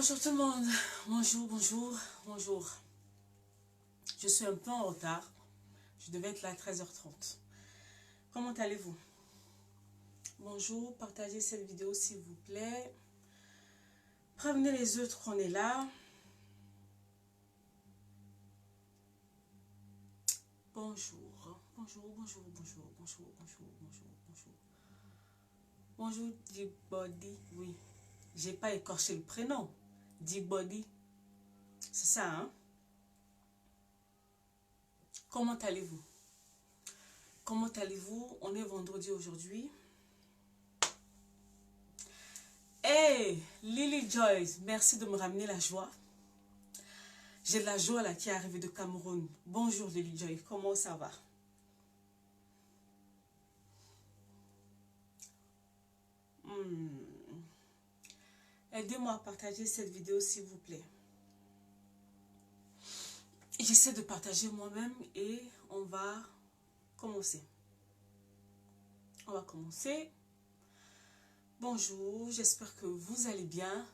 Bonjour tout le monde, bonjour, bonjour, bonjour. Je suis un peu en retard, je devais être là à 13h30. Comment allez-vous? Bonjour, partagez cette vidéo s'il vous plaît. Prévenez les autres qu'on est là. Bonjour, bonjour, bonjour, bonjour, bonjour, bonjour, bonjour, bonjour. Bonjour, Dibody, oui. J'ai pas écorché le prénom. Dibody. C'est ça, hein? Comment allez-vous? Comment allez-vous? On est vendredi aujourd'hui. Hey, Lily Joyce, merci de me ramener la joie. J'ai de la joie là qui est arrivée de Cameroun. Bonjour Lily Joyce, comment ça va? Aidez-moi à partager cette vidéo s'il vous plaît. J'essaie de partager moi-même et on va commencer. On va commencer. Bonjour, j'espère que vous allez bien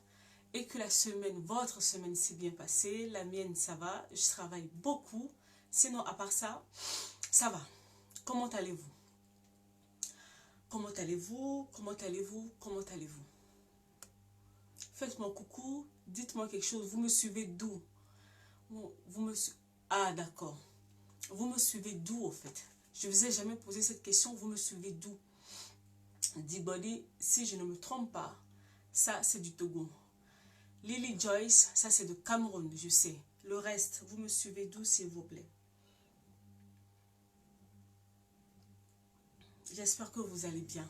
et que la semaine, votre semaine s'est bien passée. La mienne, ça va. Je travaille beaucoup. Sinon, à part ça, ça va. Comment allez-vous? Comment allez-vous? Comment allez-vous? Comment allez-vous? Faites-moi coucou. Dites-moi quelque chose. Vous me suivez d'où? Ah, d'accord. Vous me suivez d'où, au fait? Je ne vous ai jamais posé cette question. Vous me suivez d'où? Dibody, si je ne me trompe pas, ça, c'est du Togo. Lily Joyce, ça, c'est de Cameroun, je sais. Le reste, vous me suivez d'où, s'il vous plaît? J'espère que vous allez bien.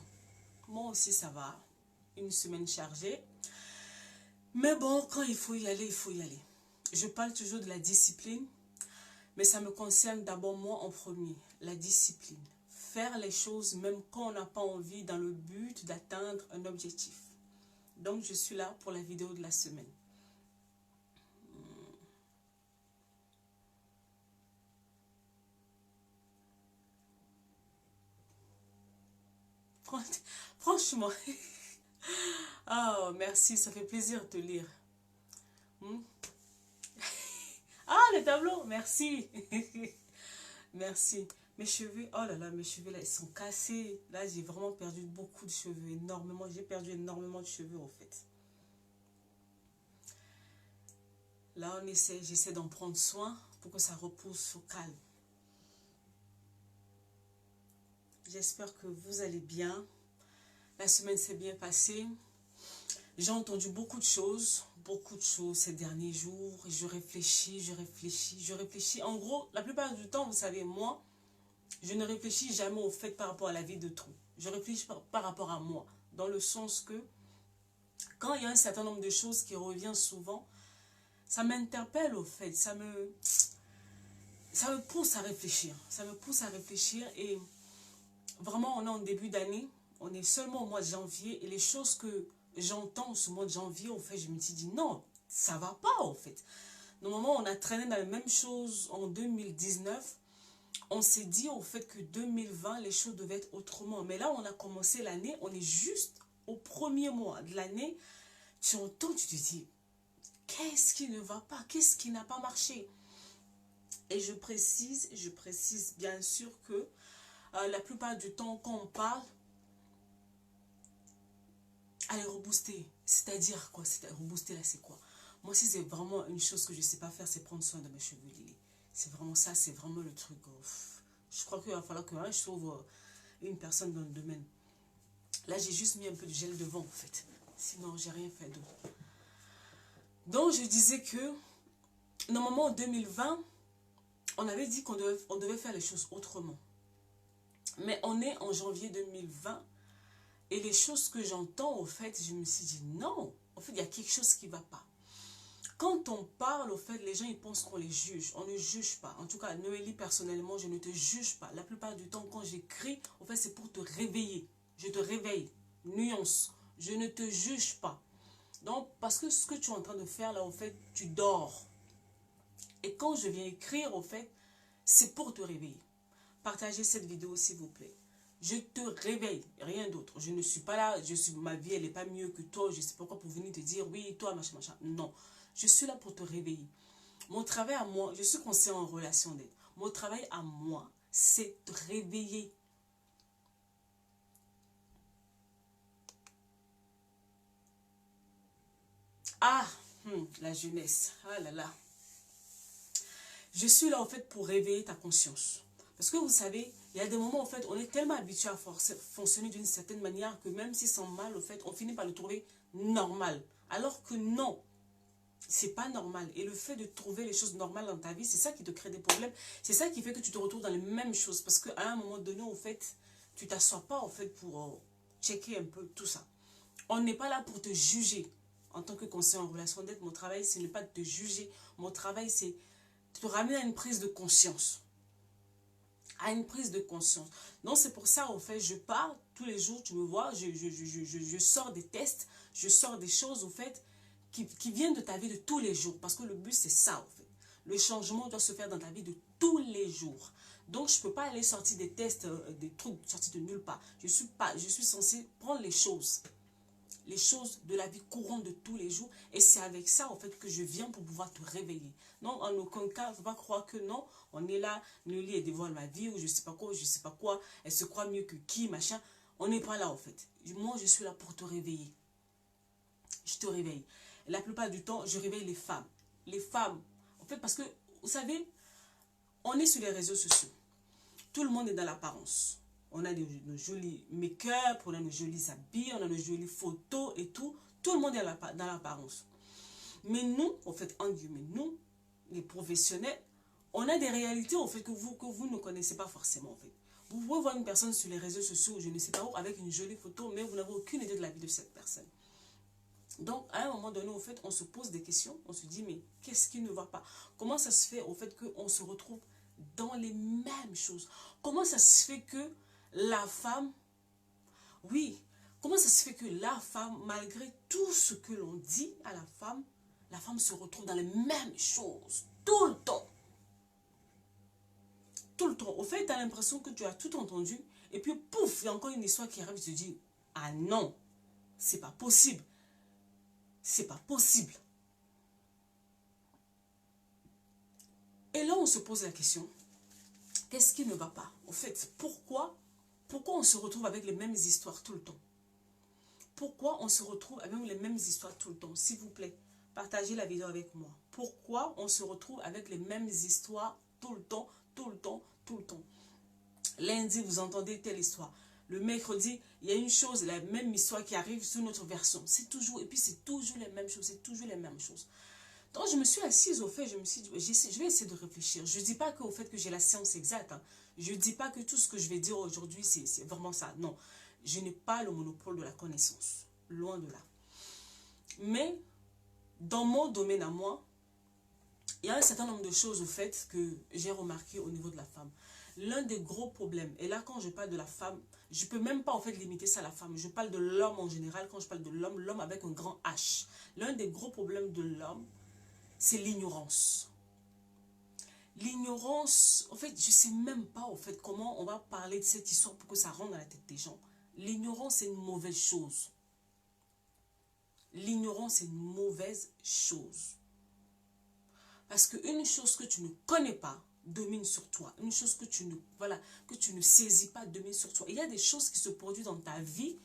Moi aussi, ça va. Une semaine chargée. Mais bon, quand il faut y aller, il faut y aller. Je parle toujours de la discipline, mais ça me concerne d'abord moi en premier. La discipline. Faire les choses même quand on n'a pas envie dans le but d'atteindre un objectif. Donc, je suis là pour la vidéo de la semaine. Franchement. Oh, merci, ça fait plaisir de te lire. Ah, le tableau, merci. Merci. Mes cheveux, oh là là, mes cheveux là, ils sont cassés. Là, j'ai vraiment perdu beaucoup de cheveux, énormément. J'ai perdu énormément de cheveux, en fait. Là, j'essaie d'en prendre soin pour que ça repousse au calme. J'espère que vous allez bien. La semaine s'est bien passée. J'ai entendu beaucoup de choses ces derniers jours. Je réfléchis, je réfléchis, je réfléchis. En gros, la plupart du temps, vous savez, moi, je ne réfléchis jamais au fait par rapport à la vie d'autrui. Je réfléchis par rapport à moi. Dans le sens que, quand il y a un certain nombre de choses qui reviennent souvent, ça m'interpelle au fait. Ça me pousse à réfléchir. Ça me pousse à réfléchir et vraiment, on est en début d'année. On est seulement au mois de janvier et les choses que j'entends ce mois de janvier, au fait, je me suis dit non, ça va pas, au fait. Normalement, on a traîné dans les mêmes choses en 2019. On s'est dit au fait que 2020, les choses devaient être autrement. Mais là, on a commencé l'année, on est juste au premier mois de l'année. Tu entends, tu te dis, qu'est-ce qui ne va pas? Qu'est-ce qui n'a pas marché? Et je précise bien sûr que la plupart du temps, quand on parle, allez, rebooster. C'est-à-dire quoi? Rebooster là, c'est quoi? Moi, si c'est vraiment une chose que je ne sais pas faire, c'est prendre soin de mes cheveux, Lily. C'est vraiment ça, c'est vraiment le truc. Je crois qu'il va falloir que je sauve une personne dans le domaine. Là, j'ai juste mis un peu de gel devant, en fait. Sinon, j'ai rien fait d'autre. Donc, je disais que, normalement, en 2020, on avait dit qu'on devait faire les choses autrement. Mais on est en janvier 2020. Et les choses que j'entends, au fait, je me suis dit non. En fait, il y a quelque chose qui ne va pas. Quand on parle, au fait, les gens, ils pensent qu'on les juge. On ne juge pas. En tout cas, Noélie, personnellement, je ne te juge pas. La plupart du temps, quand j'écris, au fait, c'est pour te réveiller. Je te réveille. Nuance. Je ne te juge pas. Donc, parce que ce que tu es en train de faire, là, au fait, tu dors. Et quand je viens écrire, au fait, c'est pour te réveiller. Partagez cette vidéo, s'il vous plaît. Je te réveille, rien d'autre. Je ne suis pas là, ma vie, elle n'est pas mieux que toi. Je ne sais pas quoi pour venir te dire, oui, toi, machin, machin. Non, je suis là pour te réveiller. Mon travail à moi, je suis conseiller en relation d'aide. Mon travail à moi, c'est de réveiller. Ah, la jeunesse. Ah là là. Je suis là, en fait, pour réveiller ta conscience. Parce que vous savez, il y a des moments, en fait, on est tellement habitué à fonctionner d'une certaine manière que même si c'est mal, en fait, on finit par le trouver normal. Alors que non, c'est pas normal. Et le fait de trouver les choses normales dans ta vie, c'est ça qui te crée des problèmes. C'est ça qui fait que tu te retrouves dans les mêmes choses. Parce qu'à un moment donné, en fait, tu t'assois pas, en fait, pour checker un peu tout ça. On n'est pas là pour te juger. En tant que conseiller en relation d'aide, mon travail, ce n'est pas de te juger. Mon travail, c'est de te ramener à une prise de conscience. À une prise de conscience. Donc, c'est pour ça, en fait, je pars tous les jours, tu me vois, je sors des tests, je sors des choses, au fait, qui viennent de ta vie de tous les jours. Parce que le but, c'est ça, en fait. Le changement doit se faire dans ta vie de tous les jours. Donc, je ne peux pas aller sortir des tests, des trucs sortis de nulle part. Je suis censée prendre les choses de la vie courante de tous les jours. Et c'est avec ça, en fait, que je viens pour pouvoir te réveiller. Non, en aucun cas, il ne faut pas croire que non, on est là, Nelly, elle dévoile ma vie, ou je sais pas quoi, je sais pas quoi, elle se croit mieux que qui, machin. On n'est pas là, en fait. Moi, je suis là pour te réveiller. Je te réveille. Et la plupart du temps, je réveille les femmes. Les femmes, en fait, parce que, vous savez, on est sur les réseaux sociaux. Tout le monde est dans l'apparence. On a nos jolis make-up, on a nos jolis habits, on a nos jolies photos et tout. Tout le monde est dans l'apparence. Mais nous, en fait, en guillemets, nous, les professionnels, on a des réalités, en fait, que vous ne connaissez pas forcément, en fait. Vous pouvez voir une personne sur les réseaux sociaux, je ne sais pas où, avec une jolie photo, mais vous n'avez aucune idée de la vie de cette personne. Donc, à un moment donné, en fait, on se pose des questions, on se dit, mais qu'est-ce qui ne va pas? Comment ça se fait, au fait, qu'on se retrouve dans les mêmes choses? Comment ça se fait que la femme, oui, comment ça se fait que la femme, malgré tout ce que l'on dit à la femme se retrouve dans les mêmes choses, tout le temps? Tout le temps. Au fait, tu as l'impression que tu as tout entendu, et puis pouf, il y a encore une histoire qui arrive, tu te dis, ah non, c'est pas possible. C'est pas possible. Et là, on se pose la question, qu'est-ce qui ne va pas? Au fait, pourquoi on se retrouve avec les mêmes histoires tout le temps? Pourquoi on se retrouve avec les mêmes histoires tout le temps? S'il vous plaît, partagez la vidéo avec moi. Pourquoi on se retrouve avec les mêmes histoires tout le temps, tout le temps, tout le temps? Lundi, vous entendez telle histoire. Le mercredi, il y a une chose, la même histoire qui arrive sur notre version. C'est toujours, et puis c'est toujours les mêmes choses, c'est toujours les mêmes choses. Donc, je me suis assise au fait, je me suis dit, je vais essayer de réfléchir. Je ne dis pas qu'au fait que j'ai la science exacte. Hein. Je ne dis pas que tout ce que je vais dire aujourd'hui, c'est vraiment ça. Non, je n'ai pas le monopole de la connaissance. Loin de là. Mais, dans mon domaine à moi, il y a un certain nombre de choses au fait que j'ai remarqué au niveau de la femme. L'un des gros problèmes, et là quand je parle de la femme, je ne peux même pas en fait limiter ça à la femme. Je parle de l'homme en général. Quand je parle de l'homme, l'homme avec un grand H. L'un des gros problèmes de l'homme, c'est l'ignorance. L'ignorance, en fait, je ne sais même pas en fait comment on va parler de cette histoire pour que ça rentre dans la tête des gens. L'ignorance est une mauvaise chose. L'ignorance est une mauvaise chose. Parce qu'une chose que tu ne connais pas domine sur toi. Une chose que tu ne saisis pas domine sur toi. Il y a des choses qui se produisent dans ta vie.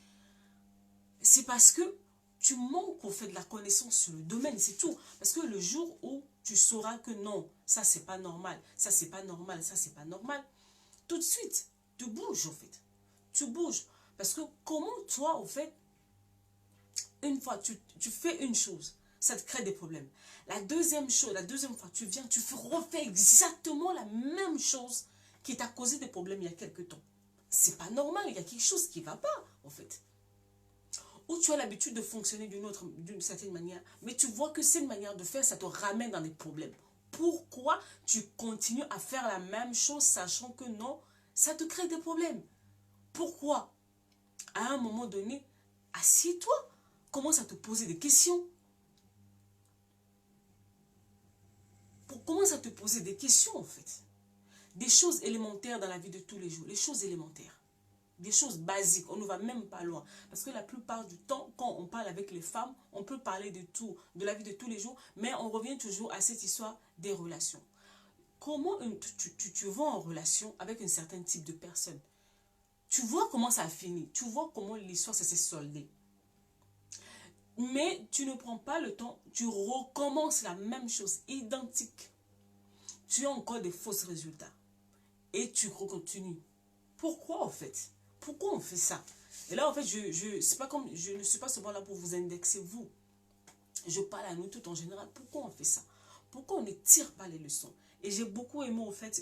C'est parce que tu manques au fait de la connaissance sur le domaine, c'est tout. Parce que le jour où tu sauras que non, ça c'est pas normal, ça c'est pas normal, ça c'est pas normal, tout de suite, tu bouges au fait. Tu bouges. Parce que comment toi, au fait, une fois, tu fais une chose, ça te crée des problèmes. La deuxième chose, la deuxième fois, tu viens, tu refais exactement la même chose qui t'a causé des problèmes il y a quelque temps. C'est pas normal, il y a quelque chose qui va pas, en fait. Ou tu as l'habitude de fonctionner d'une certaine manière, mais tu vois que cette manière de faire, ça te ramène dans des problèmes. Pourquoi tu continues à faire la même chose, sachant que non, ça te crée des problèmes? Pourquoi? À un moment donné, assieds-toi, commence à te poser des questions. Commence à te poser des questions, en fait. Des choses élémentaires dans la vie de tous les jours, les choses élémentaires. Des choses basiques, on ne va même pas loin. Parce que la plupart du temps, quand on parle avec les femmes, on peut parler de tout, de la vie de tous les jours, mais on revient toujours à cette histoire des relations. Comment tu vas en relation avec un certain type de personne? Tu vois comment ça a fini, tu vois comment l'histoire s'est soldée. Mais tu ne prends pas le temps, tu recommences la même chose, identique. Tu as encore des faux résultats. Et tu continues. Pourquoi en fait? Pourquoi on fait ça? Et là en fait, c'est pas comme, je ne suis pas seulement là pour vous indexer vous. Je parle à nous tout en général. Pourquoi on fait ça? Pourquoi on ne tire pas les leçons? Et j'ai beaucoup aimé en fait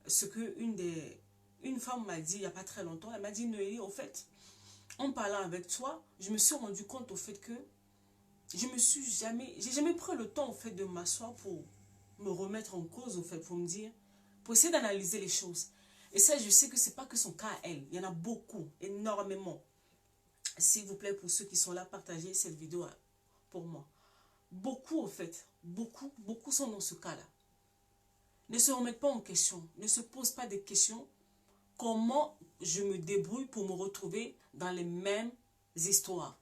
ce que une femme m'a dit il n'y a pas très longtemps. Elle m'a dit, Noélie, au fait, en parlant avec toi, je me suis rendu compte au fait que j'ai jamais pris le temps au fait de m'asseoir pour me remettre en cause au fait, pour me dire, pour essayer d'analyser les choses. Et ça, je sais que c'est pas que son cas à elle. Il y en a beaucoup, énormément. S'il vous plaît, pour ceux qui sont là, partagez cette vidéo pour moi. Beaucoup, en fait, beaucoup sont dans ce cas-là. Ne se remettent pas en question, ne se posent pas des questions. Comment je me débrouille pour me retrouver dans les mêmes histoires?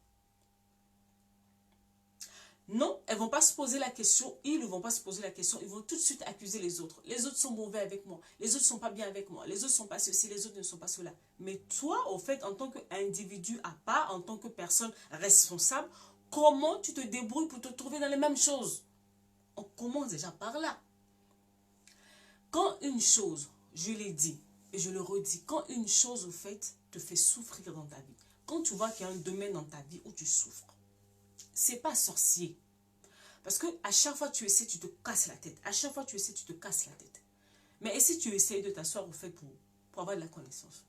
Non, elles ne vont pas se poser la question, ils ne vont pas se poser la question, ils vont tout de suite accuser les autres. Les autres sont mauvais avec moi, les autres ne sont pas bien avec moi, les autres ne sont pas ceci, les autres ne sont pas cela. Mais toi, au fait, en tant qu'individu à part, en tant que personne responsable, comment tu te débrouilles pour te trouver dans les mêmes choses? On commence déjà par là. Quand une chose, je l'ai dit et je le redis, quand une chose, au fait, te fait souffrir dans ta vie, quand tu vois qu'il y a un domaine dans ta vie où tu souffres, c'est pas sorcier. Parce que à chaque fois que tu essaies, tu te casses la tête. À chaque fois que tu essaies, tu te casses la tête. Mais et si tu essayes de t'asseoir au fait pour avoir de la connaissance?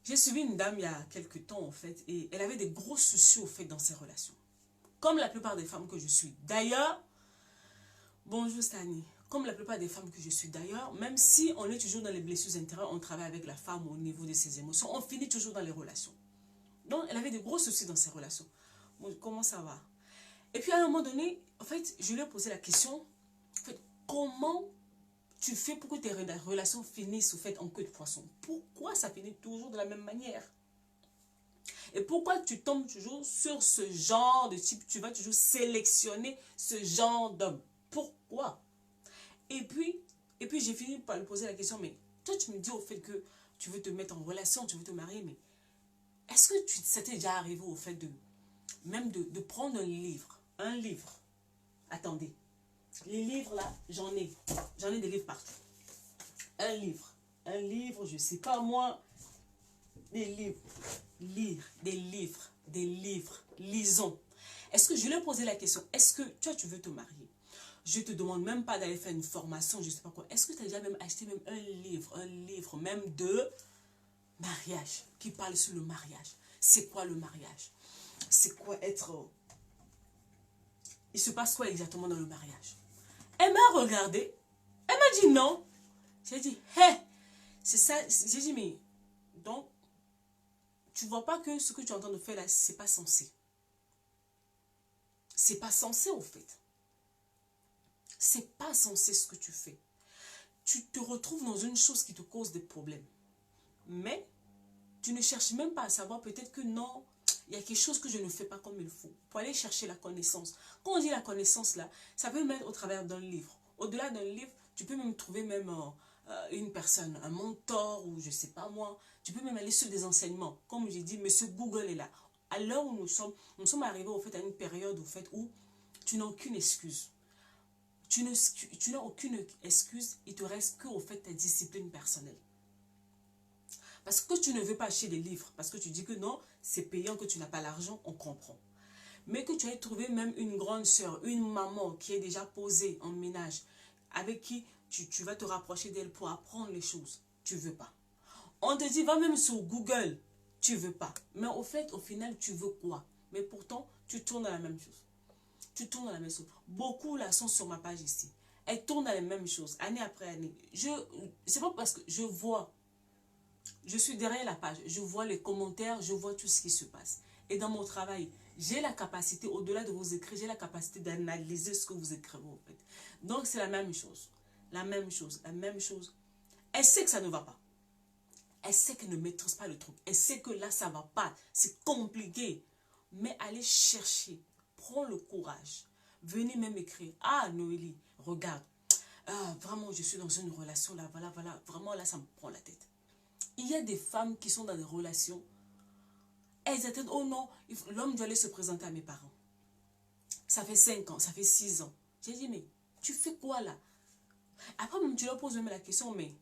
J'ai suivi une dame il y a quelques temps, en fait, et elle avait des gros soucis, au fait, dans ses relations. Comme la plupart des femmes que je suis. D'ailleurs, bonjour Stani. Comme la plupart des femmes que je suis d'ailleurs, même si on est toujours dans les blessures intérieures, on travaille avec la femme au niveau de ses émotions, on finit toujours dans les relations. Donc, elle avait des gros soucis dans ses relations. Bon, comment ça va? Et puis, à un moment donné, en fait, je lui ai posé la question, en fait, comment tu fais pour que tes relations finissent, au fait, en queue de poisson? Pourquoi ça finit toujours de la même manière? Et pourquoi tu tombes toujours sur ce genre de type? Tu vas toujours sélectionner ce genre d'homme. Pourquoi? Et puis j'ai fini par lui poser la question, mais toi, tu me dis au fait que tu veux te mettre en relation, tu veux te marier, mais est-ce que ça t'est déjà arrivé au fait de prendre un livre? Un livre. Attendez. Les livres là, j'en ai des livres partout. Un livre, je sais pas moi. Des livres. Lire, des livres. Lisons. Est-ce que je lui ai posé la question, est-ce que toi tu veux te marier? Je ne te demande même pas d'aller faire une formation, je ne sais pas quoi. Est-ce que tu as déjà même acheté même un livre même de mariage, qui parle sur le mariage? C'est quoi le mariage? C'est quoi être... Il se passe quoi exactement dans le mariage? Elle m'a regardé, elle m'a dit non. J'ai dit, hé, c'est ça. J'ai dit, mais, donc, tu vois pas que ce que tu es en train de faire là, c'est pas censé. C'est pas censé, au fait. C'est pas censé ce que tu fais. Tu te retrouves dans une chose qui te cause des problèmes. Mais, tu ne cherches même pas à savoir peut-être que non, il y a quelque chose que je ne fais pas comme il faut. Pour aller chercher la connaissance. Quand on dit la connaissance là, ça peut même être au travers d'un livre. Au-delà d'un livre, tu peux même trouver même une personne, un mentor ou je sais pas moi. Tu peux même aller sur des enseignements. Comme j'ai dit, monsieur Google est là. À l'heure où nous sommes arrivés au fait à une période au fait où tu n'as aucune excuse. Tu n'as aucune excuse, il te reste que au fait ta discipline personnelle. Parce que tu ne veux pas acheter des livres, parce que tu dis que non, c'est payant, que tu n'as pas l'argent, on comprend. Mais que tu aies trouvé même une grande soeur, une maman qui est déjà posée en ménage, avec qui tu vas te rapprocher d'elle pour apprendre les choses, tu ne veux pas. On te dit, va même sur Google, tu ne veux pas. Mais au fait, au final, tu veux quoi? Mais pourtant, tu tournes dans la même chose. Tu tournes dans la même chose. Beaucoup là sont sur ma page ici. Elles tournent dans les mêmes choses, année après année. C'est pas parce que je vois... Je suis derrière la page, je vois les commentaires, je vois tout ce qui se passe. Et dans mon travail, j'ai la capacité, au-delà de vous écrire, j'ai la capacité d'analyser ce que vous écrivez en fait. Donc c'est la même chose. La même chose, la même chose. Elle sait que ça ne va pas. Elle sait qu'elle ne maîtrise pas le truc. Elle sait que là, ça ne va pas. C'est compliqué. Mais allez chercher. Prends le courage. Venez même écrire. Ah, Noélie, regarde. Ah, vraiment, je suis dans une relation là. Voilà, voilà. Vraiment, là, ça me prend la tête. Il y a des femmes qui sont dans des relations. Elles attendent. Oh non, l'homme doit aller se présenter à mes parents. Ça fait 5 ans, ça fait 6 ans. J'ai dit, mais tu fais quoi là? Après, même, tu leur poses même la question, mais...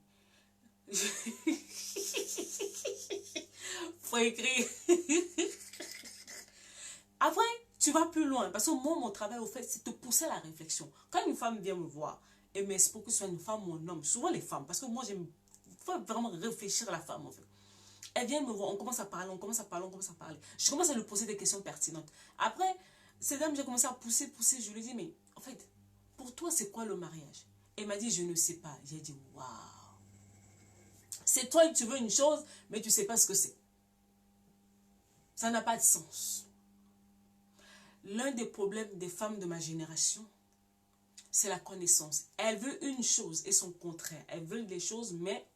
Faut écrire. Après, tu vas plus loin. Parce que moi, mon travail, au fait, c'est de pousser à la réflexion. Quand une femme vient me voir, et m'explique que ce soit une femme ou un homme, souvent les femmes, parce que moi, j'aime vraiment réfléchir à la femme, en fait. Elle vient me voir, on commence à parler, on commence à parler, on commence à parler. Je commence à lui poser des questions pertinentes. Après, cette dame, j'ai commencé à pousser. Je lui dis, mais en fait, pour toi, c'est quoi le mariage? Elle m'a dit, je ne sais pas. J'ai dit, waouh. C'est toi que tu veux une chose, mais tu ne sais pas ce que c'est. Ça n'a pas de sens. L'un des problèmes des femmes de ma génération, c'est la connaissance. Elles veulent une chose et son contraire. Elles veulent des choses, mais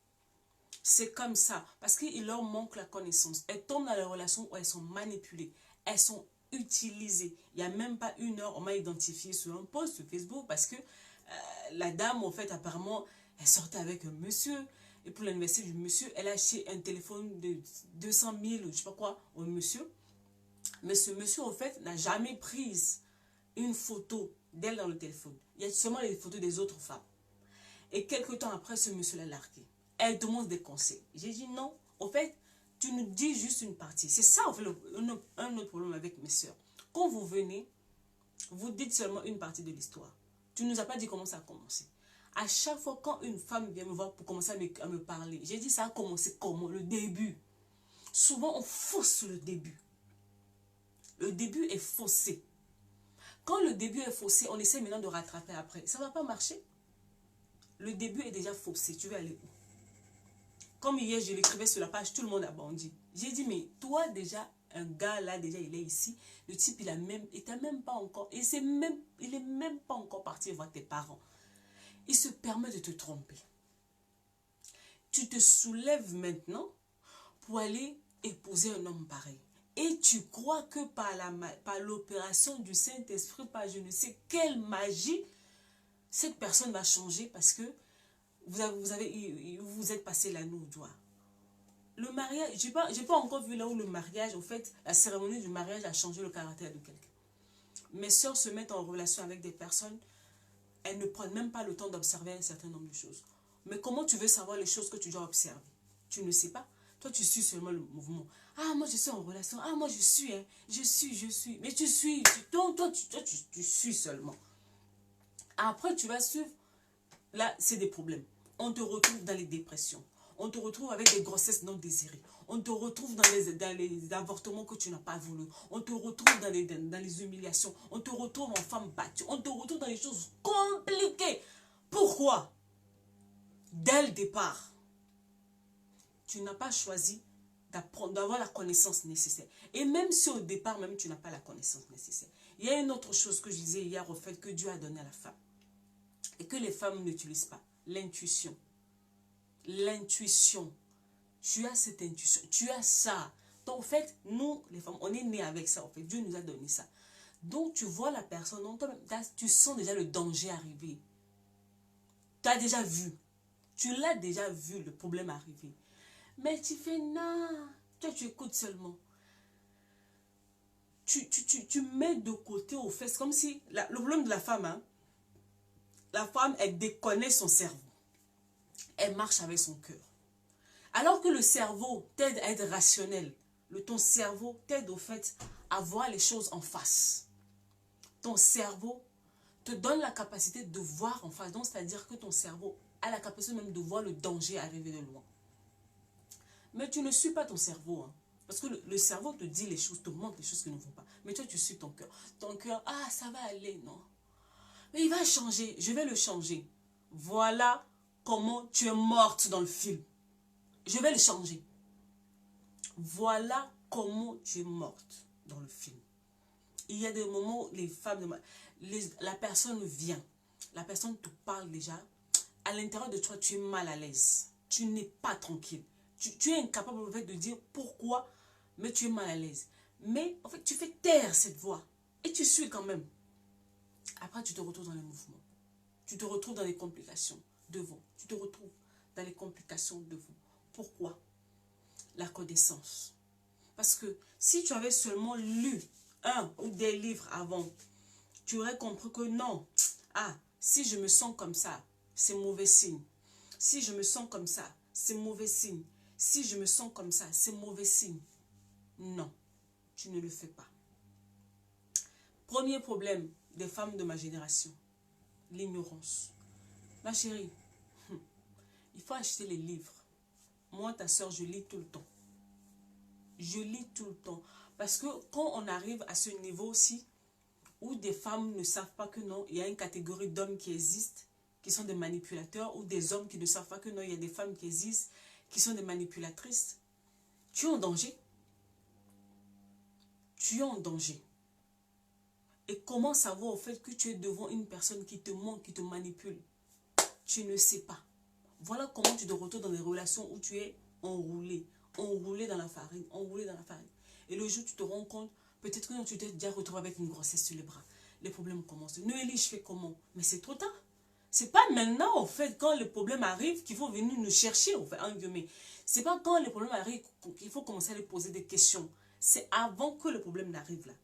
c'est comme ça. Parce qu'il leur manque la connaissance. Elles tombent dans les relations où elles sont manipulées. Elles sont utilisées. Il n'y a même pas 1 heure, on m'a identifié sur un post sur Facebook parce que la dame, en fait, apparemment, elle sortait avec un monsieur. Et pour l'anniversaire du monsieur, elle a acheté un téléphone de 200 000, je ne sais pas quoi, au monsieur. Mais ce monsieur, en fait, n'a jamais pris une photo d'elle dans le téléphone. Il y a seulement les photos des autres femmes. Et quelques temps après, ce monsieur l'a largué. Elle demande des conseils. J'ai dit non. En fait, tu nous dis juste une partie. C'est ça, en fait, un autre problème avec mes soeurs. Quand vous venez, vous dites seulement une partie de l'histoire. Tu ne nous as pas dit comment ça a commencé. À chaque fois, quand une femme vient me voir pour commencer à me parler, j'ai dit ça a commencé comment? Le début. Souvent, on fausse le début. Le début est faussé. Quand le début est faussé, on essaie maintenant de rattraper après. Ça ne va pas marcher. Le début est déjà faussé. Tu veux aller où? Comme hier, je l'écrivais sur la page, tout le monde a bondi. J'ai dit, mais toi déjà, un gars là, déjà, il est ici. Le type, il t'a même pas encore, il est même pas encore parti voir tes parents. Il se permet de te tromper. Tu te soulèves maintenant pour aller épouser un homme pareil. Et tu crois que par l'opération du Saint-Esprit, par je ne sais quelle magie, cette personne va changer parce que vous êtes passé l'anneau au doigt. Le mariage, j'ai pas encore vu là où le mariage, au fait, la cérémonie du mariage a changé le caractère de quelqu'un. Mes soeurs se mettent en relation avec des personnes, elles ne prennent même pas le temps d'observer un certain nombre de choses. Mais comment tu veux savoir les choses que tu dois observer? Tu ne sais pas. Toi, tu suis seulement le mouvement. Ah, moi, je suis en relation. Ah, moi, je suis, hein. Je suis. Mais tu suis. Tu suis seulement. Après, tu vas suivre. Là, c'est des problèmes. On te retrouve dans les dépressions. On te retrouve avec des grossesses non désirées. On te retrouve dans les avortements que tu n'as pas voulu. On te retrouve dans les humiliations. On te retrouve en femme battue. On te retrouve dans les choses compliquées. Pourquoi? Dès le départ, tu n'as pas choisi d'avoir la connaissance nécessaire. Et même si au départ, même tu n'as pas la connaissance nécessaire. Il y a une autre chose que je disais hier au fait que Dieu a donné à la femme. Et que les femmes n'utilisent pas. L'intuition. L'intuition. Tu as cette intuition. Tu as ça. Donc, en fait, nous, les femmes, on est nés avec ça. En fait, Dieu nous a donné ça. Donc, tu vois la personne. Donc, tu sens déjà le danger arriver. Tu as déjà vu. Tu l'as déjà vu, le problème arriver. Mais tu fais non. Toi, tu écoutes seulement. Tu mets de côté au fait. C'est comme si, le problème de la femme, hein, la femme, elle déconne son cerveau. Elle marche avec son cœur. Alors que le cerveau t'aide à être rationnel. Ton cerveau t'aide au fait à voir les choses en face. Ton cerveau te donne la capacité de voir en face. Donc, c'est-à-dire que ton cerveau a la capacité même de voir le danger arriver de loin. Mais tu ne suis pas ton cerveau. Hein. Parce que le cerveau te dit les choses, te montre les choses qui ne vont pas. Mais toi, tu suis ton cœur. Ton cœur, ah, ça va aller, non. Mais il va changer, je vais le changer. Voilà comment tu es morte dans le film. Je vais le changer. Voilà comment tu es morte dans le film. Il y a des moments où les femmes, la personne vient, la personne te parle déjà. À l'intérieur de toi, tu es mal à l'aise. Tu n'es pas tranquille. tu es incapable en fait de dire pourquoi, mais tu es mal à l'aise. Mais en fait, tu fais taire cette voix et tu suis quand même. Après, tu te retrouves dans les mouvements. Tu te retrouves dans les complications devant. Tu te retrouves dans les complications devant. Pourquoi? La connaissance. Parce que si tu avais seulement lu un ou des livres avant, tu aurais compris que non. Ah, si je me sens comme ça, c'est mauvais signe. Si je me sens comme ça, c'est mauvais signe. Si je me sens comme ça, c'est mauvais signe. Non, tu ne le fais pas. Premier problème des femmes de ma génération, l'ignorance. Ma chérie, il faut acheter les livres. Moi, ta soeur, je lis tout le temps. Je lis tout le temps. Parce que quand on arrive à ce niveau-ci, où des femmes ne savent pas que non, il y a une catégorie d'hommes qui existent, qui sont des manipulateurs, ou des hommes qui ne savent pas que non, il y a des femmes qui existent, qui sont des manipulatrices, tu es en danger. Tu es en danger. Et comment savoir au fait que tu es devant une personne qui te ment, qui te manipule? Tu ne sais pas. Voilà comment tu te retrouves dans des relations où tu es enroulé dans la farine, enroulé dans la farine. Et le jour où tu te rends compte, peut-être que tu t'es déjà retrouvé avec une grossesse sur les bras. Les problèmes commencent. Noélie, je fais comment? Mais c'est trop tard. C'est pas maintenant, en fait, quand le problème arrive, qu'il faut venir nous chercher, en fait, en guillemets. C'est pas quand le problème arrive qu'il faut commencer à lui poser des questions. C'est avant que le problème n'arrive là.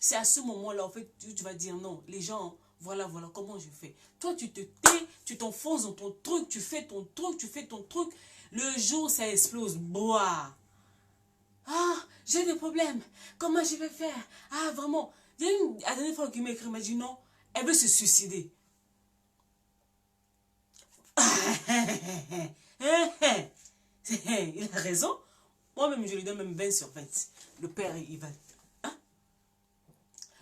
C'est à ce moment-là, en fait, tu vas dire non. Les gens, voilà comment je fais. Toi, tu te tais, tu t'enfonces dans ton truc, tu fais ton truc. Le jour où ça explose, boah. Ah, j'ai des problèmes. Comment je vais faire? Ah, vraiment. Il y a la dernière fois qui m'a écrit, elle m'a dit non, elle veut se suicider. Il a raison. Moi-même, je lui donne même 20 sur 20. Le père, il va... Hein?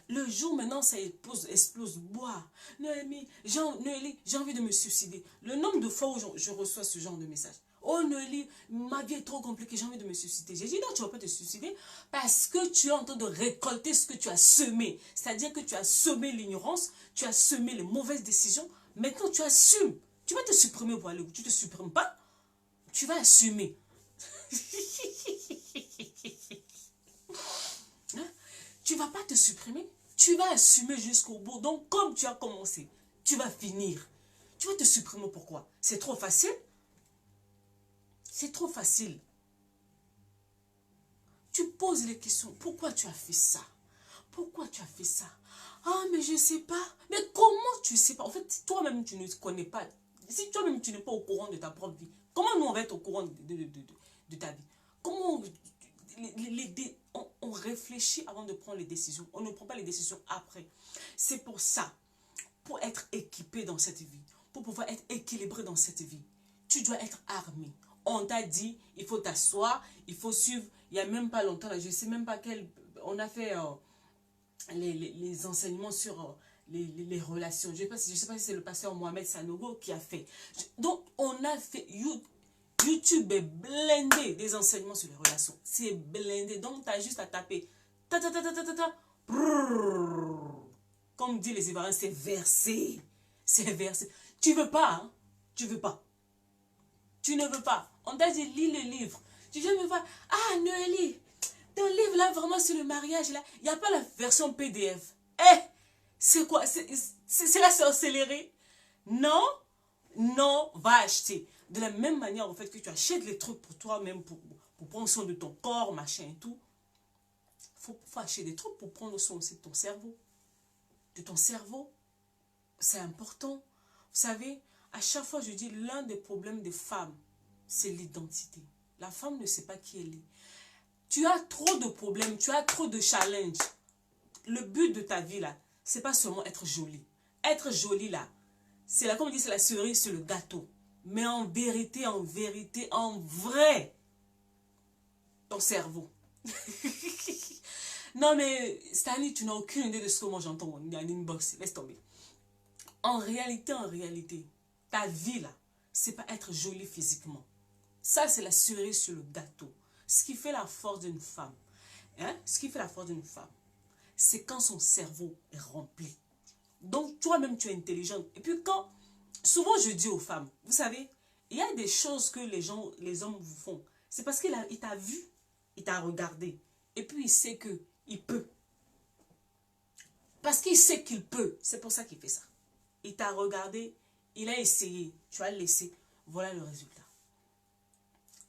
Le jour maintenant, ça explose. Bois. Noélie, j'ai envie de me suicider. Le nombre de fois où je reçois ce genre de message. Oh Noélie, ma vie est trop compliquée, j'ai envie de me suicider. J'ai dit non, tu ne vas pas te suicider parce que tu es en train de récolter ce que tu as semé. C'est-à-dire que tu as semé l'ignorance, tu as semé les mauvaises décisions. Maintenant, tu assumes. Tu vas te supprimer pour aller où? Tu ne te supprimes pas. Tu vas assumer. Hein? Tu ne vas pas te supprimer. Tu vas assumer jusqu'au bout. Donc, comme tu as commencé, tu vas finir. Tu vas te supprimer pourquoi? C'est trop facile. C'est trop facile. Tu poses les questions. Pourquoi tu as fait ça? Pourquoi tu as fait ça? Ah, mais je ne sais pas. Mais comment tu ne sais pas? En fait, toi-même, tu ne connais pas. Si toi-même, tu n'es pas au courant de ta propre vie, comment nous, on va être au courant de ta vie? Comment on réfléchit avant de prendre les décisions. On ne prend pas les décisions après. C'est pour ça, pour être équipé dans cette vie, pour pouvoir être équilibré dans cette vie, tu dois être armé. On t'a dit, il faut t'asseoir, il faut suivre. Il n'y a même pas longtemps, là, je ne sais même pas quel... On a fait les enseignements sur les relations. Je ne sais pas si c'est le pasteur Mohamed Sanogo qui a fait. Donc, on a fait... YouTube est blindé des enseignements sur les relations. C'est blindé. Donc, tu as juste à taper. Ta, ta, ta, ta, ta, ta, ta. Comme dit les Ivoiriens, c'est versé. C'est versé. Tu veux pas, hein? Tu veux pas. Tu ne veux pas. On t'a dit, lis le livre. Tu viens me voir. Ah, Noélie, ton livre là, vraiment sur le mariage là, il n'y a pas la version PDF. Eh, c'est quoi? C'est la sorcellerie? Non, non, va acheter. De la même manière, en fait, que tu achètes les trucs pour toi-même, pour prendre soin de ton corps, machin et tout. Faut acheter des trucs pour prendre soin aussi de ton cerveau. De ton cerveau. C'est important. Vous savez, à chaque fois, je dis, l'un des problèmes des femmes, c'est l'identité. La femme ne sait pas qui elle est. Tu as trop de problèmes, tu as trop de challenges. Le but de ta vie, là, c'est pas seulement être jolie. Être jolie, là, c'est là, comme on dit, c'est la cerise sur le gâteau. Mais en vérité, en vrai, ton cerveau. Non, mais Stanley, tu n'as aucune idée de ce que moi j'entends. Il y a une inbox, laisse tomber. En réalité, ta vie là, c'est pas être jolie physiquement. Ça, c'est la cerise sur le gâteau. Ce qui fait la force d'une femme, hein? Ce qui fait la force d'une femme, c'est quand son cerveau est rempli. Donc, toi-même, tu es intelligente. Et puis quand, souvent je dis aux femmes, vous savez, il y a des choses que les hommes vous font. C'est parce il t'a vu, il t'a regardé. Et puis il sait qu'il peut. Parce qu'il sait qu'il peut. C'est pour ça qu'il fait ça. Il t'a regardé, il a essayé. Tu as laissé. Voilà le résultat.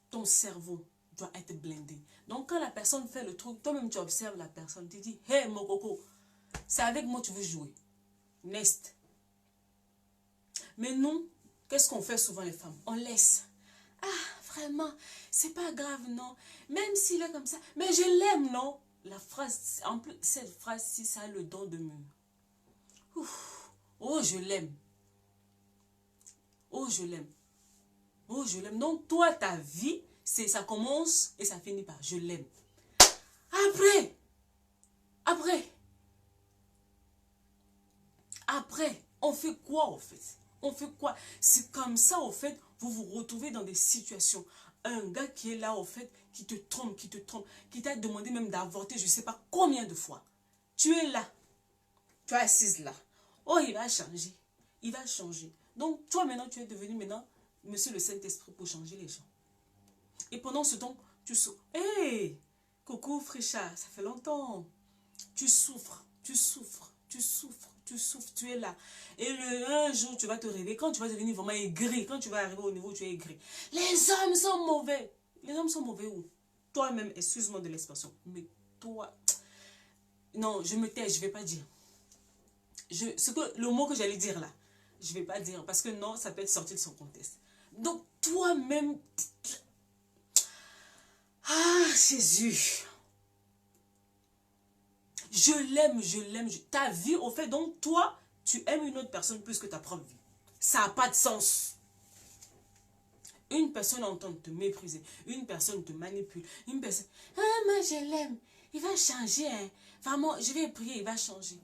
Ton cerveau doit être blindé. Donc quand la personne fait le truc, toi-même tu observes la personne. Tu dis, hey mon coco, c'est avec moi que tu veux jouer. Next. Mais nous, qu'est-ce qu'on fait souvent les femmes? On laisse. Ah, vraiment, c'est pas grave, non. Même s'il est comme ça. Mais je l'aime, non? La phrase, en plus, cette phrase-ci, ça a le don de me. Ouf. Oh, je l'aime. Oh, je l'aime. Oh, je l'aime. Donc, toi, ta vie, ça commence et ça finit par je l'aime. Après, on fait quoi, en fait? On fait quoi? C'est comme ça, en fait, vous vous retrouvez dans des situations. Un gars qui est là, en fait, qui te trompe, qui t'a demandé même d'avorter, je ne sais pas combien de fois. Tu es là. Tu es assise là. Oh, il va changer. Il va changer. Donc, toi, maintenant, tu es devenu, monsieur le Saint-Esprit pour changer les gens. Et pendant ce temps, tu souffres. Hé, hey, coucou, Frécha, ça fait longtemps. Tu souffres, tu souffres, tu souffres, tu souffres, tu es là. Et un jour, tu vas te réveiller. Quand tu vas devenir vraiment aigri, quand tu vas arriver au niveau où tu es aigri. Les hommes sont mauvais. Les hommes sont mauvais où? Toi-même, excuse-moi de l'expression. Mais toi... Non, je me tais, je ne vais pas dire. Le mot que j'allais dire là, je ne vais pas dire. Parce que non, ça peut être sorti de son contexte. Donc, toi-même... Ah, Jésus. Je l'aime, je l'aime. Ta vie, au fait, donc toi, tu aimes une autre personne plus que ta propre vie. Ça n'a pas de sens. Une personne entend te mépriser. Une personne te manipule. Une personne... Ah, moi, je l'aime. Il va changer. Hein. Vraiment, je vais prier, il va changer.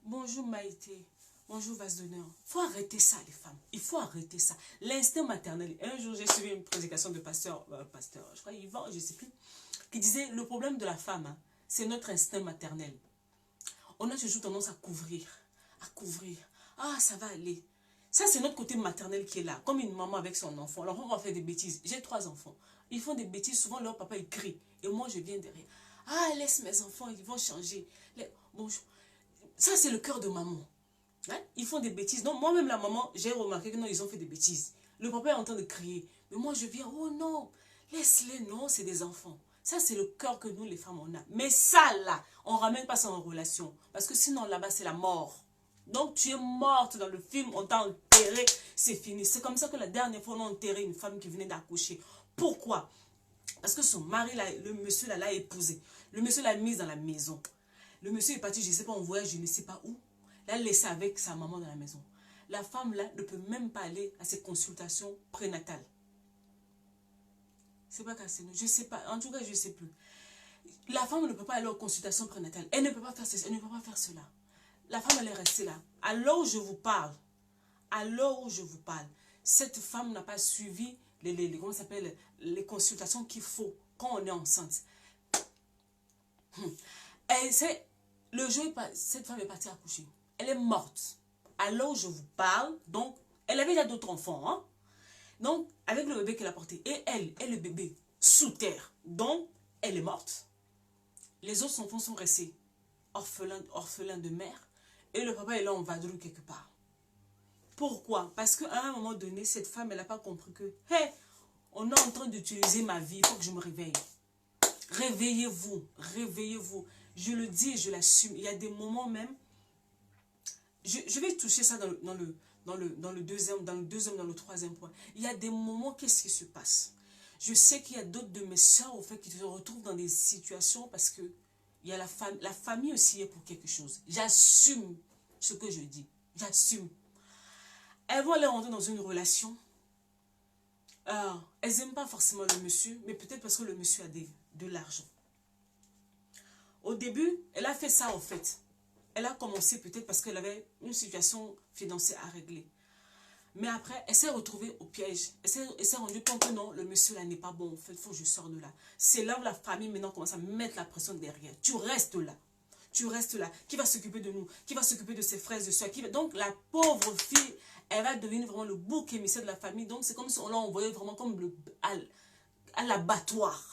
Bonjour, Maïté. Bonjour, vase d'honneur. Il faut arrêter ça, les femmes. Il faut arrêter ça. L'instinct maternel. Un jour, j'ai suivi une prédication de pasteur, je crois, Yvan, je ne sais plus, qui disait, le problème de la femme, hein, c'est notre instinct maternel. On a toujours tendance à couvrir. Ah, ça va aller. Ça, c'est notre côté maternel qui est là. Comme une maman avec son enfant. L'enfant va faire des bêtises. J'ai 3 enfants. Ils font des bêtises. Souvent, leur papa, il crie. Et moi, je viens derrière. Ah, laisse mes enfants, ils vont changer. Bonjour. Ça, c'est le cœur de maman. Hein? Ils font des bêtises. Donc, moi-même, la maman, j'ai remarqué que non, ils ont fait des bêtises. Le papa est en train de crier. Mais moi, je viens, oh non, laisse-les, non, c'est des enfants. Ça, c'est le cœur que nous, les femmes, on a. Mais ça, là, on ne ramène pas ça en relation. Parce que sinon, là-bas, c'est la mort. Donc, tu es morte dans le film, on t'a enterré, c'est fini. C'est comme ça que la dernière fois, on a enterré une femme qui venait d'accoucher. Pourquoi? Parce que son mari, le monsieur, l'a épousé. Le monsieur l'a mise dans la maison. Le monsieur est parti, je ne sais pas, en voyage, je ne sais pas où. L'a laissé avec sa maman dans la maison. La femme, là, ne peut même pas aller à ses consultations prénatales. C'est pas cassé, je ne sais pas. En tout cas, je ne sais plus. La femme ne peut pas aller aux consultations prénatales. Elle ne peut pas faire ceci, elle ne peut pas faire cela. La femme, elle est restée là. À l'heure où je vous parle, cette femme n'a pas suivi comment ça s'appelle, les consultations qu'il faut quand on est enceinte. Le jour, cette femme est partie accoucher. Elle est morte. À l'heure où je vous parle, donc, elle avait déjà d'autres enfants. Hein? Donc, avec le bébé qu'elle a porté, et elle, et le bébé, sous terre. Donc, elle est morte. Les autres enfants sont restés orphelins de mère. Et le papa est là en vadrouille quelque part. Pourquoi? Parce qu'à un moment donné, cette femme, elle n'a pas compris que, hey, on est en train d'utiliser ma vie, il faut que je me réveille. Réveillez-vous, réveillez-vous. Je le dis et je l'assume. Il y a des moments même, je vais toucher ça dans le deuxième, dans le troisième point. Il y a des moments, qu'est-ce qui se passe? Je sais qu'il y a d'autres de mes soeurs, au fait, qui se retrouvent dans des situations parce que il y a la famille aussi est pour quelque chose. J'assume ce que je dis. J'assume. Elles vont aller rentrer dans une relation. Elles n'aiment pas forcément le monsieur, mais peut-être parce que le monsieur a de l'argent. Au début, elle a fait ça en fait. Elle a commencé peut-être parce qu'elle avait une situation financière à régler. Mais après, elle s'est retrouvée au piège. Elle s'est rendue compte que non, le monsieur là n'est pas bon. En fait, il faut que je sorte de là. C'est là où la famille maintenant commence à mettre la pression derrière. Tu restes là. Tu restes là. Qui va s'occuper de nous? Qui va s'occuper de ses frères et soeurs? Donc, la pauvre fille, elle va devenir vraiment le bouc émissaire de la famille. Donc, c'est comme si on l'a envoyé vraiment comme à l'abattoir.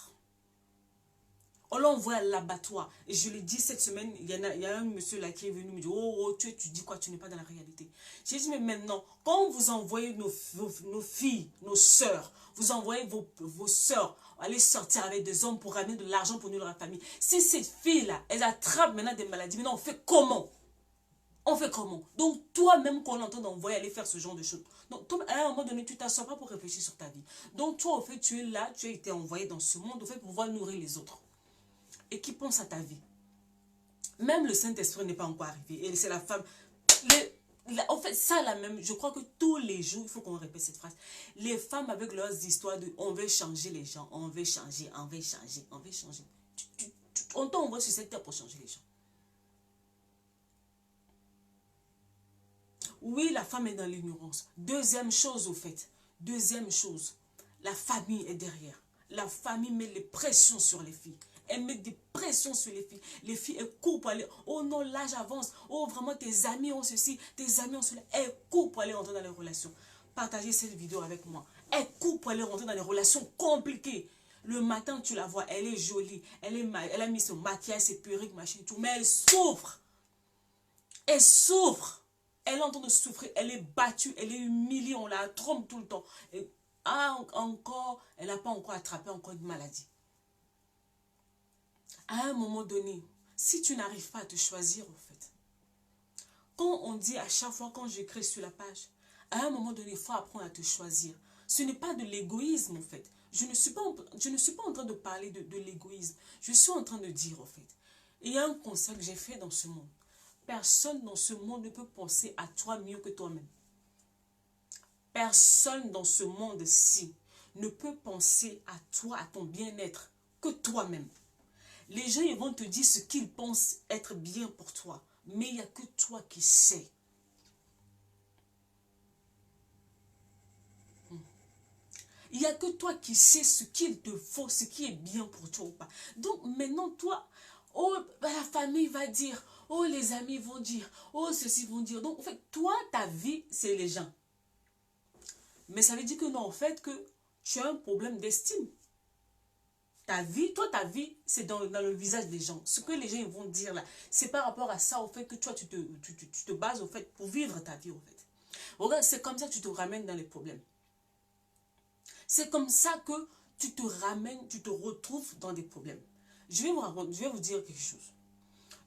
On l'a envoyé à l'abattoir. Et je l'ai dit cette semaine, il y a un monsieur là qui est venu me dire, oh, tu dis quoi, tu n'es pas dans la réalité. J'ai dit, mais maintenant, quand vous envoyez nos filles, nos sœurs, vous envoyez vos sœurs aller sortir avec des hommes pour ramener de l'argent pour nous, leur famille. Si ces filles-là, elles attrapent maintenant des maladies, maintenant on fait comment? On fait comment? Donc toi-même qu'on entend d'envoyer aller faire ce genre de choses. Donc toi, à un moment donné, tu t'assois pas pour réfléchir sur ta vie. Donc toi, au fait, tu es là, tu as été envoyé dans ce monde, au fait, pour pouvoir nourrir les autres. Et qui pense à ta vie. Même le Saint-Esprit n'est pas encore arrivé. Et c'est la femme. En fait, ça là même, je crois que tous les jours, il faut qu'on répète cette phrase. Les femmes avec leurs histoires de on veut changer les gens, on veut changer, on veut changer, on veut changer. On t'envoie sur cette terre pour changer les gens. Oui, la femme est dans l'ignorance. Deuxième chose au fait. Deuxième chose. La famille est derrière. La famille met les pressions sur les filles. Elle met des pressions sur les filles. Les filles, elles courent pour aller. Oh non, l'âge avance. Oh, vraiment, tes amis ont ceci. Tes amis ont cela. Elles courent pour aller rentrer dans les relations. Partagez cette vidéo avec moi. Elles courent pour aller rentrer dans les relations compliquées. Le matin, tu la vois. Elle est jolie. Elle a mis son maquillage, ses perruques, machin, tout. Mais elle souffre. Elle souffre. Elle est en train de souffrir. Elle est battue. Elle est humiliée. On la trompe tout le temps. Et, encore, elle n'a pas encore attrapé encore une maladie. À un moment donné, si tu n'arrives pas à te choisir, en fait, quand on dit à chaque fois, quand j'écris sur la page, à un moment donné, il faut apprendre à te choisir. Ce n'est pas de l'égoïsme, en fait. Je ne suis pas en train de parler de l'égoïsme. Je suis en train de dire, en fait, il y a un constat que j'ai fait dans ce monde. Personne dans ce monde ne peut penser à toi mieux que toi-même. Personne dans ce monde-ci ne peut penser à toi, à ton bien-être, que toi-même. Les gens, ils vont te dire ce qu'ils pensent être bien pour toi. Mais il n'y a que toi qui sais. Il n'y a que toi qui sais ce qu'il te faut, ce qui est bien pour toi ou pas. Donc maintenant, toi, oh, la famille va dire, oh, les amis vont dire, oh, ceux-ci vont dire. Donc en fait, toi, ta vie, c'est les gens. Mais ça veut dire que non, en fait, que tu as un problème d'estime. Ta vie, toi, ta vie, c'est dans le visage des gens. Ce que les gens vont dire là, c'est par rapport à ça, au fait que toi, tu te bases, au fait, pour vivre ta vie, au fait. Regarde, c'est comme ça que tu te ramènes dans les problèmes. C'est comme ça que tu te ramènes, tu te retrouves dans des problèmes. Je vais vous dire quelque chose.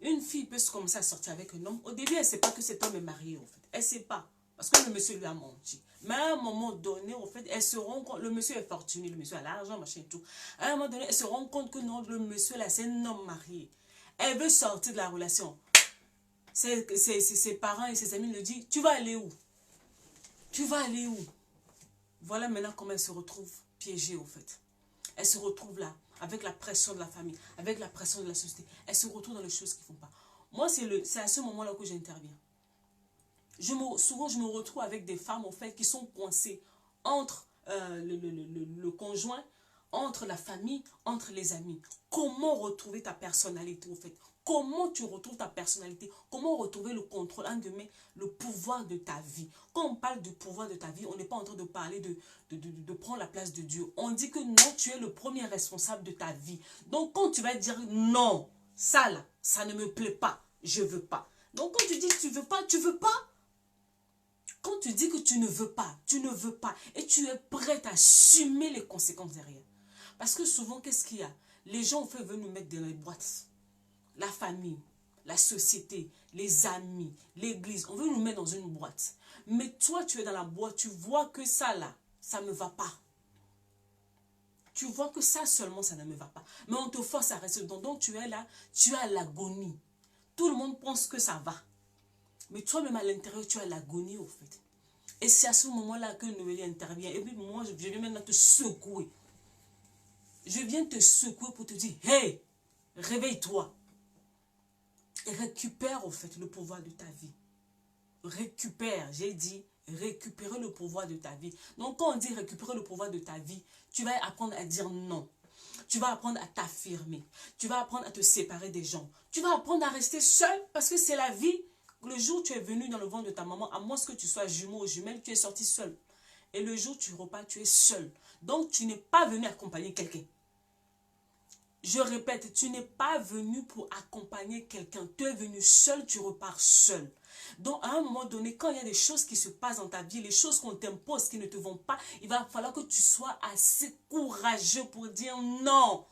Une fille peut commencer à sortir avec un homme. Au début, elle ne sait pas que cet homme est marié, en fait. Elle ne sait pas. Parce que le monsieur lui a menti. Mais à un moment donné, en fait, elle se rend compte, le monsieur est fortuné, le monsieur a l'argent, machin et tout. À un moment donné, elle se rend compte que non, le monsieur là, c'est un homme marié. Elle veut sortir de la relation. Ses parents et ses amis lui disent, tu vas aller où? Tu vas aller où? Voilà maintenant comment elle se retrouve piégée, au fait. Elle se retrouve là, avec la pression de la famille, avec la pression de la société. Elle se retrouve dans les choses qui ne font pas. Moi, c'est à ce moment-là que j'interviens. Souvent, je me retrouve avec des femmes, en fait, qui sont coincées entre le conjoint, entre la famille, entre les amis. Comment retrouver ta personnalité, en fait? Comment tu retrouves ta personnalité? Comment retrouver le contrôle, le pouvoir de ta vie? Quand on parle du pouvoir de ta vie, on n'est pas en train de parler de prendre la place de Dieu. On dit que non, tu es le premier responsable de ta vie. Donc, quand tu vas dire non, ça là, ça ne me plaît pas, je ne veux pas. Donc, quand tu dis que tu ne veux pas, tu ne veux pas. Quand tu dis que tu ne veux pas, tu ne veux pas. Et tu es prête à assumer les conséquences derrière. Parce que souvent, qu'est-ce qu'il y a? Les gens veulent nous mettre dans les boîtes. La famille, la société, les amis, l'église. On veut nous mettre dans une boîte. Mais toi, tu es dans la boîte. Tu vois que ça là, ça ne me va pas. Tu vois que ça seulement, ça ne me va pas. Mais on te force à rester dedans. Donc tu es là, tu as l'agonie. Tout le monde pense que ça va. Mais toi-même à l'intérieur, tu as l'agonie au fait. Et c'est à ce moment-là que Noélie intervient. Et puis moi, je viens maintenant te secouer. Je viens te secouer pour te dire, hey, réveille-toi. Et récupère au fait le pouvoir de ta vie. Récupère, j'ai dit, récupérer le pouvoir de ta vie. Donc quand on dit récupérer le pouvoir de ta vie, tu vas apprendre à dire non. Tu vas apprendre à t'affirmer. Tu vas apprendre à te séparer des gens. Tu vas apprendre à rester seul parce que c'est la vie. Le jour où tu es venu dans le ventre de ta maman, à moins que tu sois jumeau ou jumelle, tu es sorti seul. Et le jour où tu repars, tu es seul. Donc, tu n'es pas venu accompagner quelqu'un. Je répète, tu n'es pas venu pour accompagner quelqu'un. Tu es venu seul, tu repars seul. Donc, à un moment donné, quand il y a des choses qui se passent dans ta vie, les choses qu'on t'impose, qui ne te vont pas, il va falloir que tu sois assez courageux pour dire non.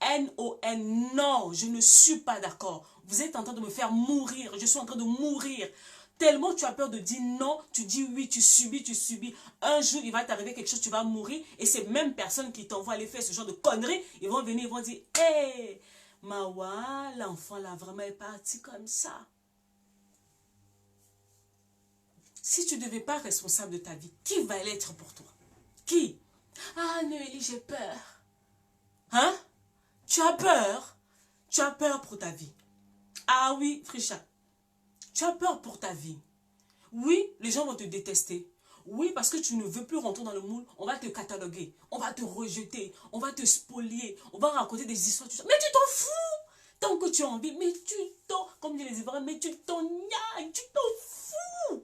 N-O-N, non, je ne suis pas d'accord. Vous êtes en train de me faire mourir. Je suis en train de mourir. Tellement tu as peur de dire non, tu dis oui, tu subis, tu subis. Un jour, il va t'arriver quelque chose, tu vas mourir. Et ces mêmes personnes qui t'envoient aller faire ce genre de conneries, ils vont venir, ils vont dire, hé, Mawa, l'enfant là vraiment est parti comme ça. Si tu ne deviens pas responsable de ta vie, qui va l'être pour toi? Qui? Ah, Noélie, j'ai peur. Hein? Tu as peur? Tu as peur pour ta vie. Ah oui, Frisha. Tu as peur pour ta vie. Oui, les gens vont te détester. Oui, parce que tu ne veux plus rentrer dans le moule, on va te cataloguer, on va te rejeter, on va te spolier, on va raconter des histoires. Mais tu t'en fous! Tant que tu as envie, mais tu t'en... Comme disent les Ivoiriens, mais tu t'en ailles, tu t'en fous!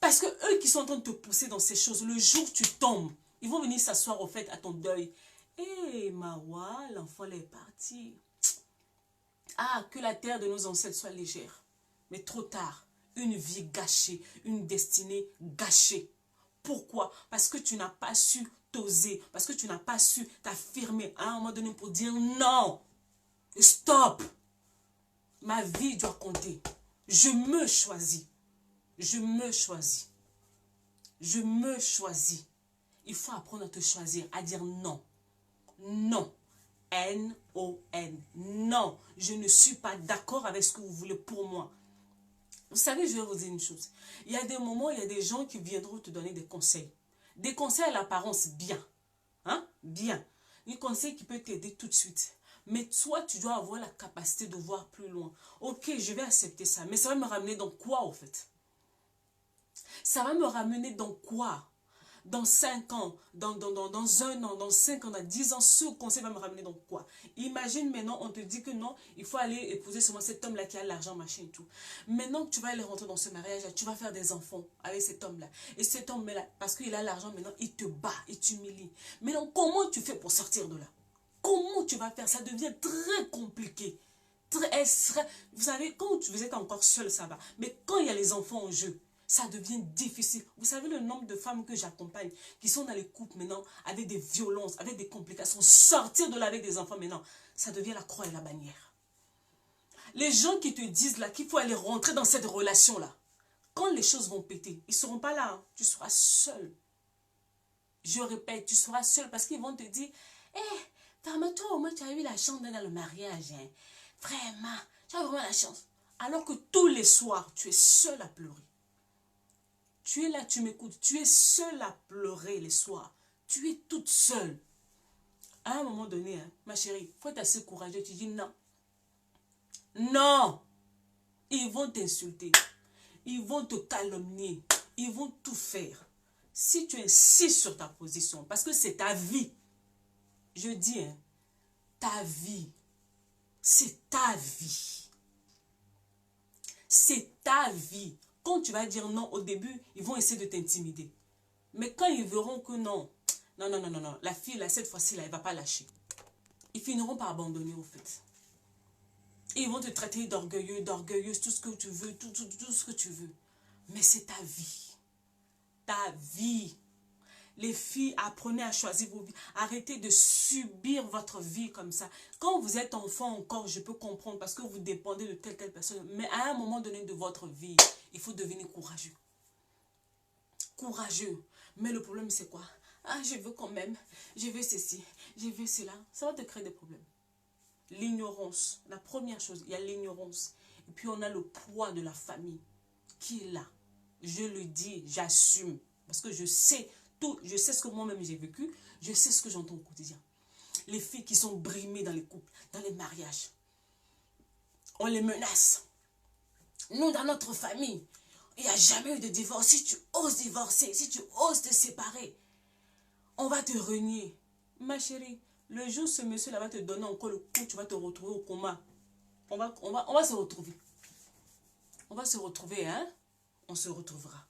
Parce que eux qui sont en train de te pousser dans ces choses, le jour où tu tombes, ils vont venir s'asseoir au fait à ton deuil. Eh, Mawa, l'enfant est parti. Ah, que la terre de nos ancêtres soit légère. Mais trop tard, une vie gâchée, une destinée gâchée. Pourquoi? Parce que tu n'as pas su t'oser, parce que tu n'as pas su t'affirmer à un moment donné pour dire non. Stop. Ma vie doit compter. Je me choisis. Je me choisis. Je me choisis. Il faut apprendre à te choisir, à dire non. Non. N-O-N. Non. Je ne suis pas d'accord avec ce que vous voulez pour moi. Vous savez, je vais vous dire une chose. Il y a des moments, il y a des gens qui viendront te donner des conseils. Des conseils à l'apparence bien. Hein? Bien. Un conseil qui peut t'aider tout de suite. Mais toi, tu dois avoir la capacité de voir plus loin. Ok, je vais accepter ça. Mais ça va me ramener dans quoi, au fait? Ça va me ramener dans quoi? Dans 5 ans, dans 1 an, dans 5 ans, dans 10 ans, ce conseil va me ramener dans quoi? Imagine maintenant, on te dit que non, il faut aller épouser seulement cet homme-là qui a l'argent, machin et tout. Maintenant que tu vas aller rentrer dans ce mariage-là, tu vas faire des enfants avec cet homme-là. Et cet homme-là, parce qu'il a l'argent maintenant, il te bat, il t'humilie. Maintenant, comment tu fais pour sortir de là? Comment tu vas faire? Ça devient très compliqué. Vous savez, quand vous êtes encore seul, ça va. Mais quand il y a les enfants en jeu, ça devient difficile. Vous savez le nombre de femmes que j'accompagne qui sont dans les couples maintenant avec des violences, avec des complications. Sortir de là avec des enfants maintenant, ça devient la croix et la bannière. Les gens qui te disent là qu'il faut aller rentrer dans cette relation-là, quand les choses vont péter, ils ne seront pas là. Hein. Tu seras seul. Je répète, tu seras seul parce qu'ils vont te dire, vraiment, toi au moins tu as eu la chance d'être dans le mariage. Hein. Vraiment, tu as vraiment la chance. Alors que tous les soirs, tu es seul à pleurer. Tu es là, tu m'écoutes. Tu es seule à pleurer les soirs. Tu es toute seule. À un moment donné, hein, ma chérie, il faut être assez courageux. Tu dis non. Non. Ils vont t'insulter. Ils vont te calomnier. Ils vont tout faire. Si tu insistes sur ta position, parce que c'est ta vie. Je dis, hein, ta vie. C'est ta vie. C'est ta vie. Quand tu vas dire non au début, ils vont essayer de t'intimider. Mais quand ils verront que non, non, la fille, là, cette fois-ci, là, elle ne va pas lâcher. Ils finiront par abandonner, au fait. Et ils vont te traiter d'orgueilleux, d'orgueilleuse, tout ce que tu veux, tout ce que tu veux. Mais c'est ta vie. Ta vie. Les filles, apprenez à choisir vos vies. Arrêtez de subir votre vie comme ça. Quand vous êtes enfant encore, je peux comprendre parce que vous dépendez de telle personne. Mais à un moment donné de votre vie, il faut devenir courageux. Courageux. Mais le problème, c'est quoi? Ah, je veux quand même. Je veux ceci. Je veux cela. Ça va te créer des problèmes. L'ignorance. La première chose, il y a l'ignorance. Et puis, on a le poids de la famille qui est là. Je le dis, j'assume. Parce que je sais tout. Je sais ce que moi-même j'ai vécu. Je sais ce que j'entends au quotidien. Les filles qui sont brimées dans les couples, dans les mariages. On les menace. Nous, dans notre famille, il n'y a jamais eu de divorce. Si tu oses divorcer, si tu oses te séparer, on va te renier. Ma chérie, le jour où ce monsieur-là va te donner encore le coup, tu vas te retrouver au coma. On va se retrouver. On va se retrouver, hein? On se retrouvera.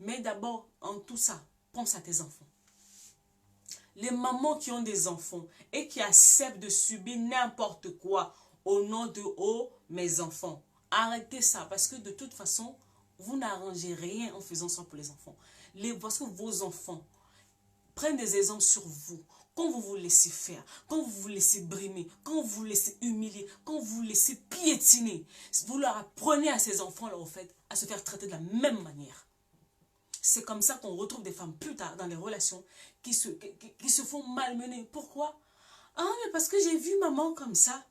Mais d'abord, en tout ça, pense à tes enfants. Les mamans qui ont des enfants et qui acceptent de subir n'importe quoi au nom de « oh, mes enfants ». Arrêtez ça parce que de toute façon, vous n'arrangez rien en faisant ça pour les enfants. Parce que vos enfants prennent des exemples sur vous. Quand vous vous laissez faire, quand vous vous laissez brimer, quand vous vous laissez humilier, quand vous vous laissez piétiner, vous leur apprenez à ces enfants-là, au fait, à se faire traiter de la même manière. C'est comme ça qu'on retrouve des femmes plus tard dans les relations qui se font malmener. Pourquoi? Ah, mais parce que j'ai vu maman comme ça.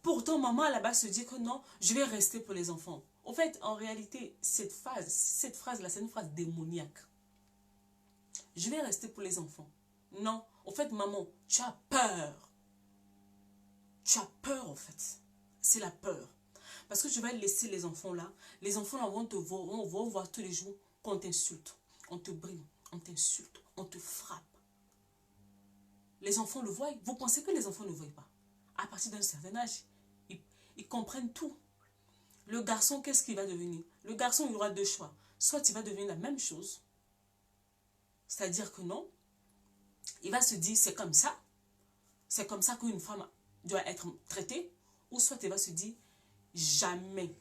Pourtant, maman là-bas se dit que non, je vais rester pour les enfants. En fait, en réalité, cette phrase-là, c'est une phrase démoniaque. Je vais rester pour les enfants. Non, en fait, maman, tu as peur. Tu as peur, en fait. C'est la peur. Parce que tu vas laisser les enfants là. Les enfants là vont voir tous les jours qu'on t'insulte. On te brime, on t'insulte, on te frappe. Les enfants le voient. Vous pensez que les enfants ne voient pas? À partir d'un certain âge, ils comprennent tout. Le garçon, qu'est-ce qu'il va devenir? Le garçon, il aura deux choix. Soit il va devenir la même chose. C'est-à-dire que non. Il va se dire, c'est comme ça. C'est comme ça qu'une femme doit être traitée. Ou soit il va se dire, jamais.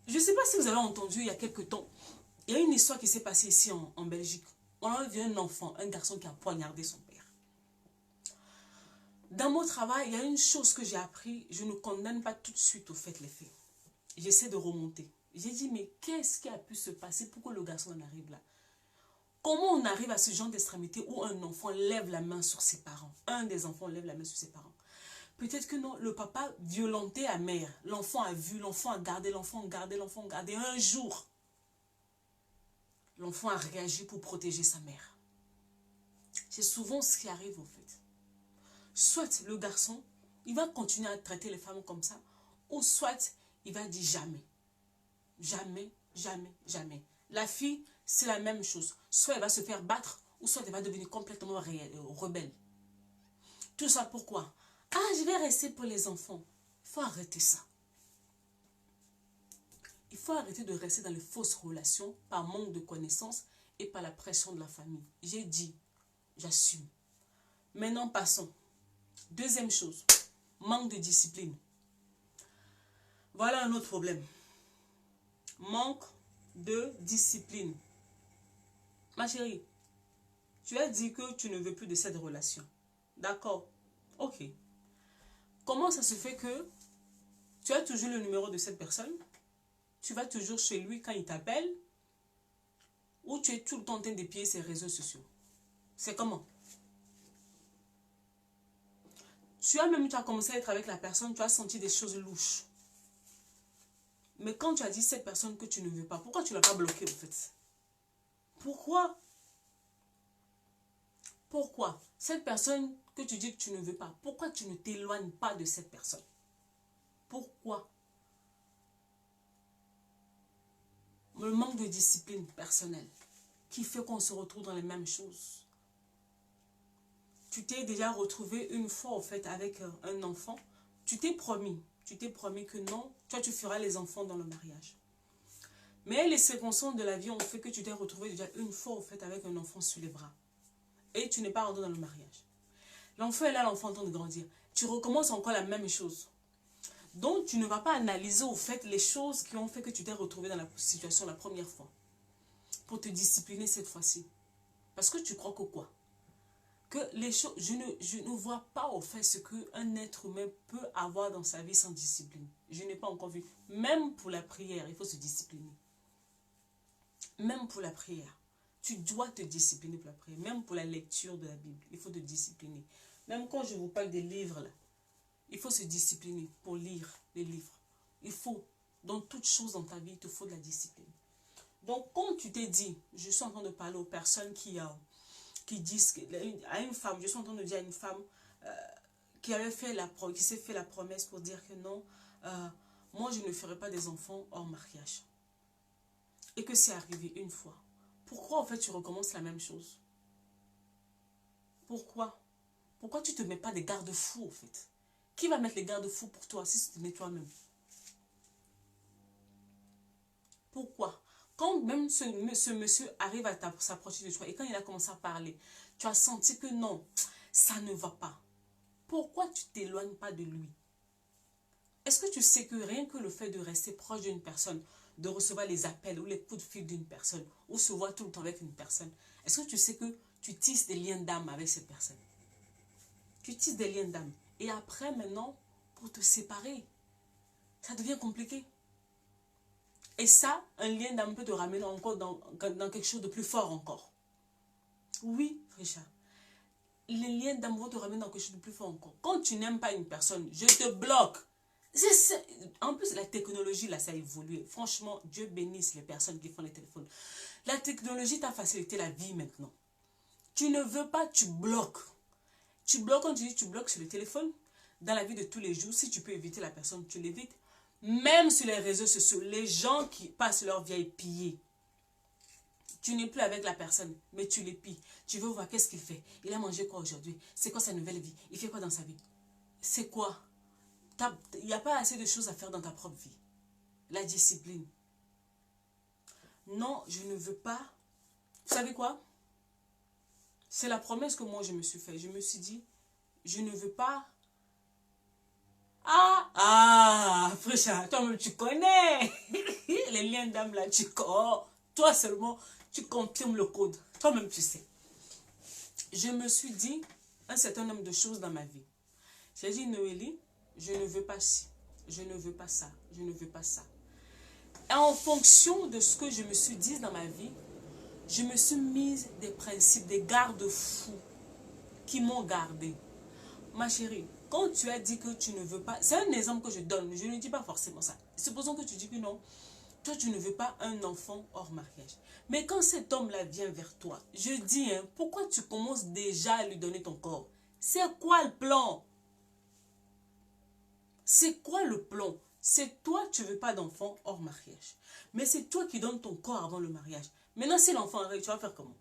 Je ne sais pas si vous avez entendu il y a quelques temps. Il y a une histoire qui s'est passée ici en Belgique. On a vu un enfant, un garçon qui a poignardé son père. Dans mon travail, il y a une chose que j'ai appris. Je ne condamne pas tout de suite au fait les faits. J'essaie de remonter. J'ai dit, mais qu'est-ce qui a pu se passer pour que le garçon en arrive là? Comment on arrive à ce genre d'extrémité où un enfant lève la main sur ses parents? Un des enfants lève la main sur ses parents. Peut-être que non, le papa violentait la mère. L'enfant a vu, l'enfant a gardé, l'enfant a gardé, l'enfant a gardé. Un jour, l'enfant a réagi pour protéger sa mère. C'est souvent ce qui arrive au fait. Soit le garçon, il va continuer à traiter les femmes comme ça, ou soit il va dire jamais. Jamais, jamais, jamais. La fille, c'est la même chose. Soit elle va se faire battre, ou soit elle va devenir complètement rebelle. Tout ça pourquoi? Ah, je vais rester pour les enfants. Il faut arrêter ça. Il faut arrêter de rester dans les fausses relations par manque de connaissances et par la pression de la famille. J'ai dit, j'assume. Maintenant, passons. Deuxième chose, manque de discipline. Voilà un autre problème. Manque de discipline. Ma chérie, tu as dit que tu ne veux plus de cette relation. D'accord. Ok. Comment ça se fait que tu as toujours le numéro de cette personne? Tu vas toujours chez lui quand il t'appelle? Ou tu es tout le temps en train d'épier ses réseaux sociaux? C'est comment? Tu as commencé à être avec la personne, tu as senti des choses louches. Mais quand tu as dit cette personne que tu ne veux pas, pourquoi tu ne l'as pas bloqué en fait? Pourquoi? Pourquoi? Cette personne que tu dis que tu ne veux pas, pourquoi tu ne t'éloignes pas de cette personne? Pourquoi? Le manque de discipline personnelle qui fait qu'on se retrouve dans les mêmes choses. Tu t'es déjà retrouvé une fois en fait avec un enfant. Tu t'es promis que non, toi tu feras les enfants dans le mariage. Mais les circonstances de la vie ont fait que tu t'es retrouvé déjà une fois en fait avec un enfant sur les bras. Et tu n'es pas rentré dans le mariage. L'enfant est là, l'enfant est en train de grandir. Tu recommences encore la même chose. Donc tu ne vas pas analyser au fait les choses qui ont fait que tu t'es retrouvé dans la situation la première fois. Pour te discipliner cette fois-ci. Parce que tu crois que quoi? Que les choses, je ne vois pas au fait ce qu'un être humain peut avoir dans sa vie sans discipline. Je n'ai pas encore vu. Même pour la prière, il faut se discipliner. Même pour la prière. Tu dois te discipliner pour la prière. Même pour la lecture de la Bible, il faut te discipliner. Même quand je vous parle des livres, là, il faut se discipliner pour lire les livres. Il faut, dans toute chose dans ta vie, il te faut de la discipline. Donc, quand tu t'es dit, je suis en train de parler aux personnes qui disent, à une femme, je suis en train de dire à une femme qui s'est fait la promesse pour dire que non, moi je ne ferai pas des enfants hors mariage. Et que c'est arrivé une fois. Pourquoi en fait tu recommences la même chose? Pourquoi? Pourquoi tu ne te mets pas des garde-fous en fait? Qui va mettre les garde-fous pour toi si tu te mets toi-même? Pourquoi? Quand même ce monsieur arrive à s'approcher de toi et quand il a commencé à parler, tu as senti que non, ça ne va pas. Pourquoi tu ne t'éloignes pas de lui? Est-ce que tu sais que rien que le fait de rester proche d'une personne, de recevoir les appels ou les coups de fil d'une personne, ou se voir tout le temps avec une personne, est-ce que tu sais que tu tisses des liens d'âme avec cette personne? Tu tisses des liens d'âme. Et après, maintenant, pour te séparer, ça devient compliqué. Et ça, un lien d'âme peut te ramener encore dans quelque chose de plus fort encore. Oui, Richard. Les liens d'âme vont te ramener dans quelque chose de plus fort encore. Quand tu n'aimes pas une personne, je te bloque. En plus, la technologie, là, ça a évolué. Franchement, Dieu bénisse les personnes qui font les téléphones. La technologie t'a facilité la vie maintenant. Tu ne veux pas, tu bloques. Tu bloques, quand tu dis tu bloques sur le téléphone, dans la vie de tous les jours, si tu peux éviter la personne, tu l'évites. Même sur les réseaux sociaux, les gens qui passent leur vie à piller. Tu n'es plus avec la personne, mais tu l'épies. Tu veux voir qu'est-ce qu'il fait. Il a mangé quoi aujourd'hui? C'est quoi sa nouvelle vie? Il fait quoi dans sa vie? C'est quoi? Il n'y a pas assez de choses à faire dans ta propre vie. La discipline. Non, je ne veux pas. Vous savez quoi? C'est la promesse que moi je me suis faite. Je me suis dit, je ne veux pas. Frécha, toi-même tu connais. Les liens d'âme là, tu connais. Toi seulement, tu confirmes le code. Toi-même tu sais. Je me suis dit un certain nombre de choses dans ma vie. J'ai dit, Noélie, je ne veux pas ci, je ne veux pas ça, je ne veux pas ça. Et en fonction de ce que je me suis dit dans ma vie, je me suis mise des principes, des garde-fous qui m'ont gardé. Ma chérie, quand tu as dit que tu ne veux pas, c'est un exemple que je donne, je ne dis pas forcément ça. Supposons que tu dis que non, toi tu ne veux pas un enfant hors mariage. Mais quand cet homme-là vient vers toi, je dis, pourquoi tu commences déjà à lui donner ton corps? C'est quoi le plan? C'est quoi le plan? C'est toi, tu ne veux pas d'enfant hors mariage. Mais c'est toi qui donnes ton corps avant le mariage. Maintenant, si l'enfant arrive, tu vas faire comment?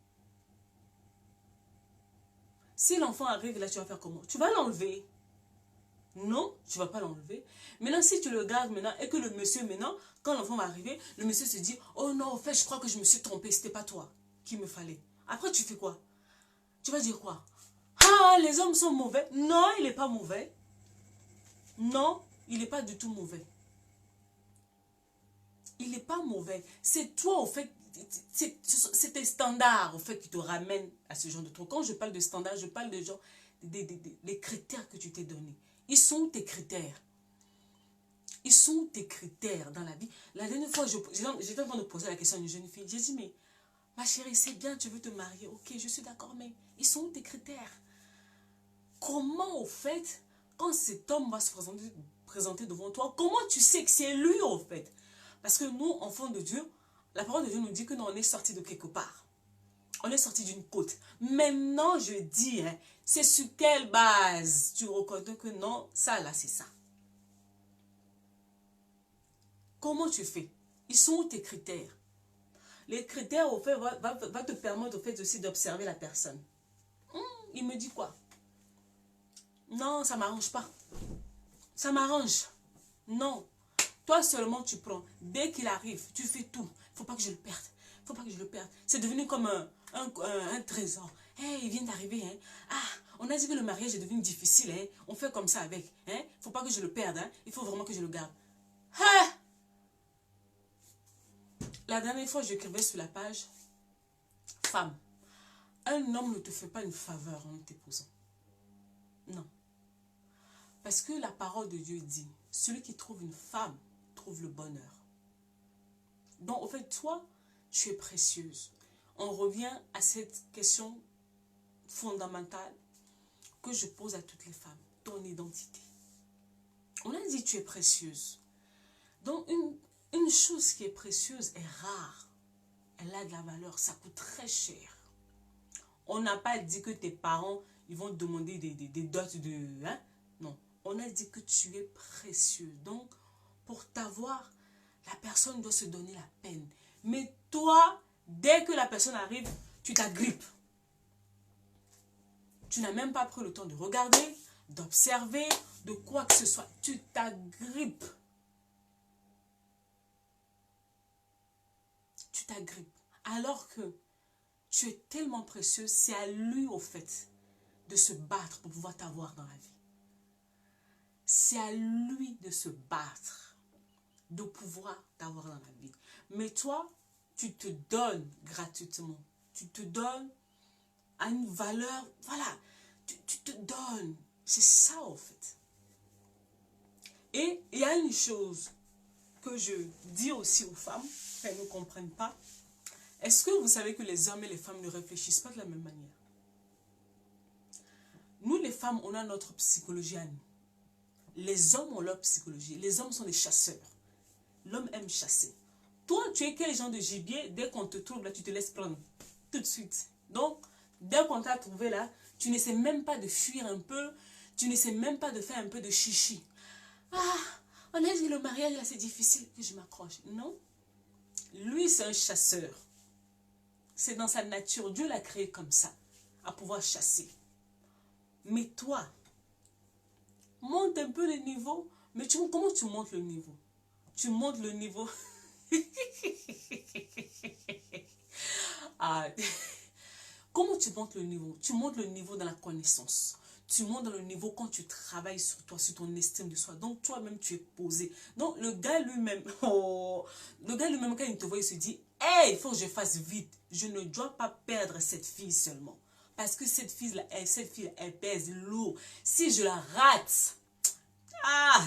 Si l'enfant arrive, là, tu vas faire comment? Tu vas l'enlever? Non, tu ne vas pas l'enlever. Maintenant, si tu le gardes maintenant et que le monsieur, maintenant, quand l'enfant va arriver, le monsieur se dit, oh non, en fait, je crois que je me suis trompé, c'était pas toi qu'il me fallait. Après, tu fais quoi? Tu vas dire quoi? Ah, les hommes sont mauvais. Non, il n'est pas mauvais. Non, il n'est pas du tout mauvais. Il n'est pas mauvais. C'est toi, au fait, c'est tes standards, au fait, qui te ramènent à ce genre de truc. Quand je parle de standards, je parle de genre, des critères que tu t'es donnés. Ils sont où tes critères? Ils sont où tes critères dans la vie? La dernière fois, j'étais en train de poser la question à une jeune fille. J'ai dit, mais ma chérie, c'est bien, tu veux te marier. Ok, je suis d'accord, mais ils sont où tes critères? Comment, au fait, quand cet homme va se présenter devant toi, comment tu sais que c'est lui, au fait? Parce que nous, enfants de Dieu, la parole de Dieu nous dit que nous, on est sortis de quelque part. On est sortis d'une côte. Maintenant, je dis, c'est sur quelle base tu reconnais que non, ça là, c'est ça. Comment tu fais? Ils sont où tes critères? Les critères, au fait, va te permettre, au fait, aussi d'observer la personne. Il me dit quoi? Non, ça ne m'arrange pas. Ça m'arrange. Non. Toi seulement, tu prends. Dès qu'il arrive, tu fais tout. Il ne faut pas que je le perde. Il ne faut pas que je le perde. C'est devenu comme un trésor. Hey, il vient d'arriver. Hein. Ah, on a dit que le mariage est devenu difficile. Hein. On fait comme ça avec. Il ne faut pas que je le perde. Hein. Il faut vraiment que je le garde. Ah! La dernière fois, j'écrivais sur la page, femme, un homme ne te fait pas une faveur en t'épousant. Non. Parce que la parole de Dieu dit, celui qui trouve une femme trouve le bonheur. Donc, au fait, toi, tu es précieuse. On revient à cette question fondamentale que je pose à toutes les femmes, ton identité. On a dit tu es précieuse. Donc, une chose qui est précieuse est rare. Elle a de la valeur, ça coûte très cher. On n'a pas dit que tes parents, ils vont te demander des dots de... Hein? Non, on a dit que tu es précieux. Donc, pour t'avoir, la personne doit se donner la peine. Mais toi, dès que la personne arrive, tu t'agrippes. Tu n'as même pas pris le temps de regarder, d'observer, de quoi que ce soit. Tu t'agrippes. Tu t'agrippe. Alors que tu es tellement précieux, c'est à lui au fait de se battre pour pouvoir t'avoir dans la vie. C'est à lui de se battre, de pouvoir t'avoir dans la vie. Mais toi, tu te donnes gratuitement. Tu te donnes à une valeur, voilà, tu te donnes. C'est ça en fait. Et il y a une chose que je dis aussi aux femmes, qu'elles ne comprennent pas. Est-ce que vous savez que les hommes et les femmes ne réfléchissent pas de la même manière? Nous les femmes, on a notre psychologie à nous. Les hommes ont leur psychologie. Les hommes sont des chasseurs. L'homme aime chasser. Toi, tu es quel genre de gibier? Dès qu'on te trouve là, tu te laisses prendre. Tout de suite. Donc, dès qu'on t'a trouvé là, tu n'essaies même pas de fuir un peu. Tu n'essaies même pas de faire un peu de chichi. Ah, on a dit le mariage là, c'est difficile que je m'accroche. Non. Lui, c'est un chasseur. C'est dans sa nature. Dieu l'a créé comme ça, à pouvoir chasser. Mais toi, monte un peu le niveau. Mais comment tu montes le niveau? Tu montes le niveau. Ah. Comment tu montes le niveau? Tu montes le niveau dans la connaissance. Tu montes dans le niveau quand tu travailles sur toi, sur ton estime de soi. Donc, toi-même, tu es posé. Donc, le gars lui-même, quand il te voit, il se dit, hey, il faut que je fasse vite. Je ne dois pas perdre cette fille seulement. Parce que cette fille, elle pèse lourd. Si je la rate,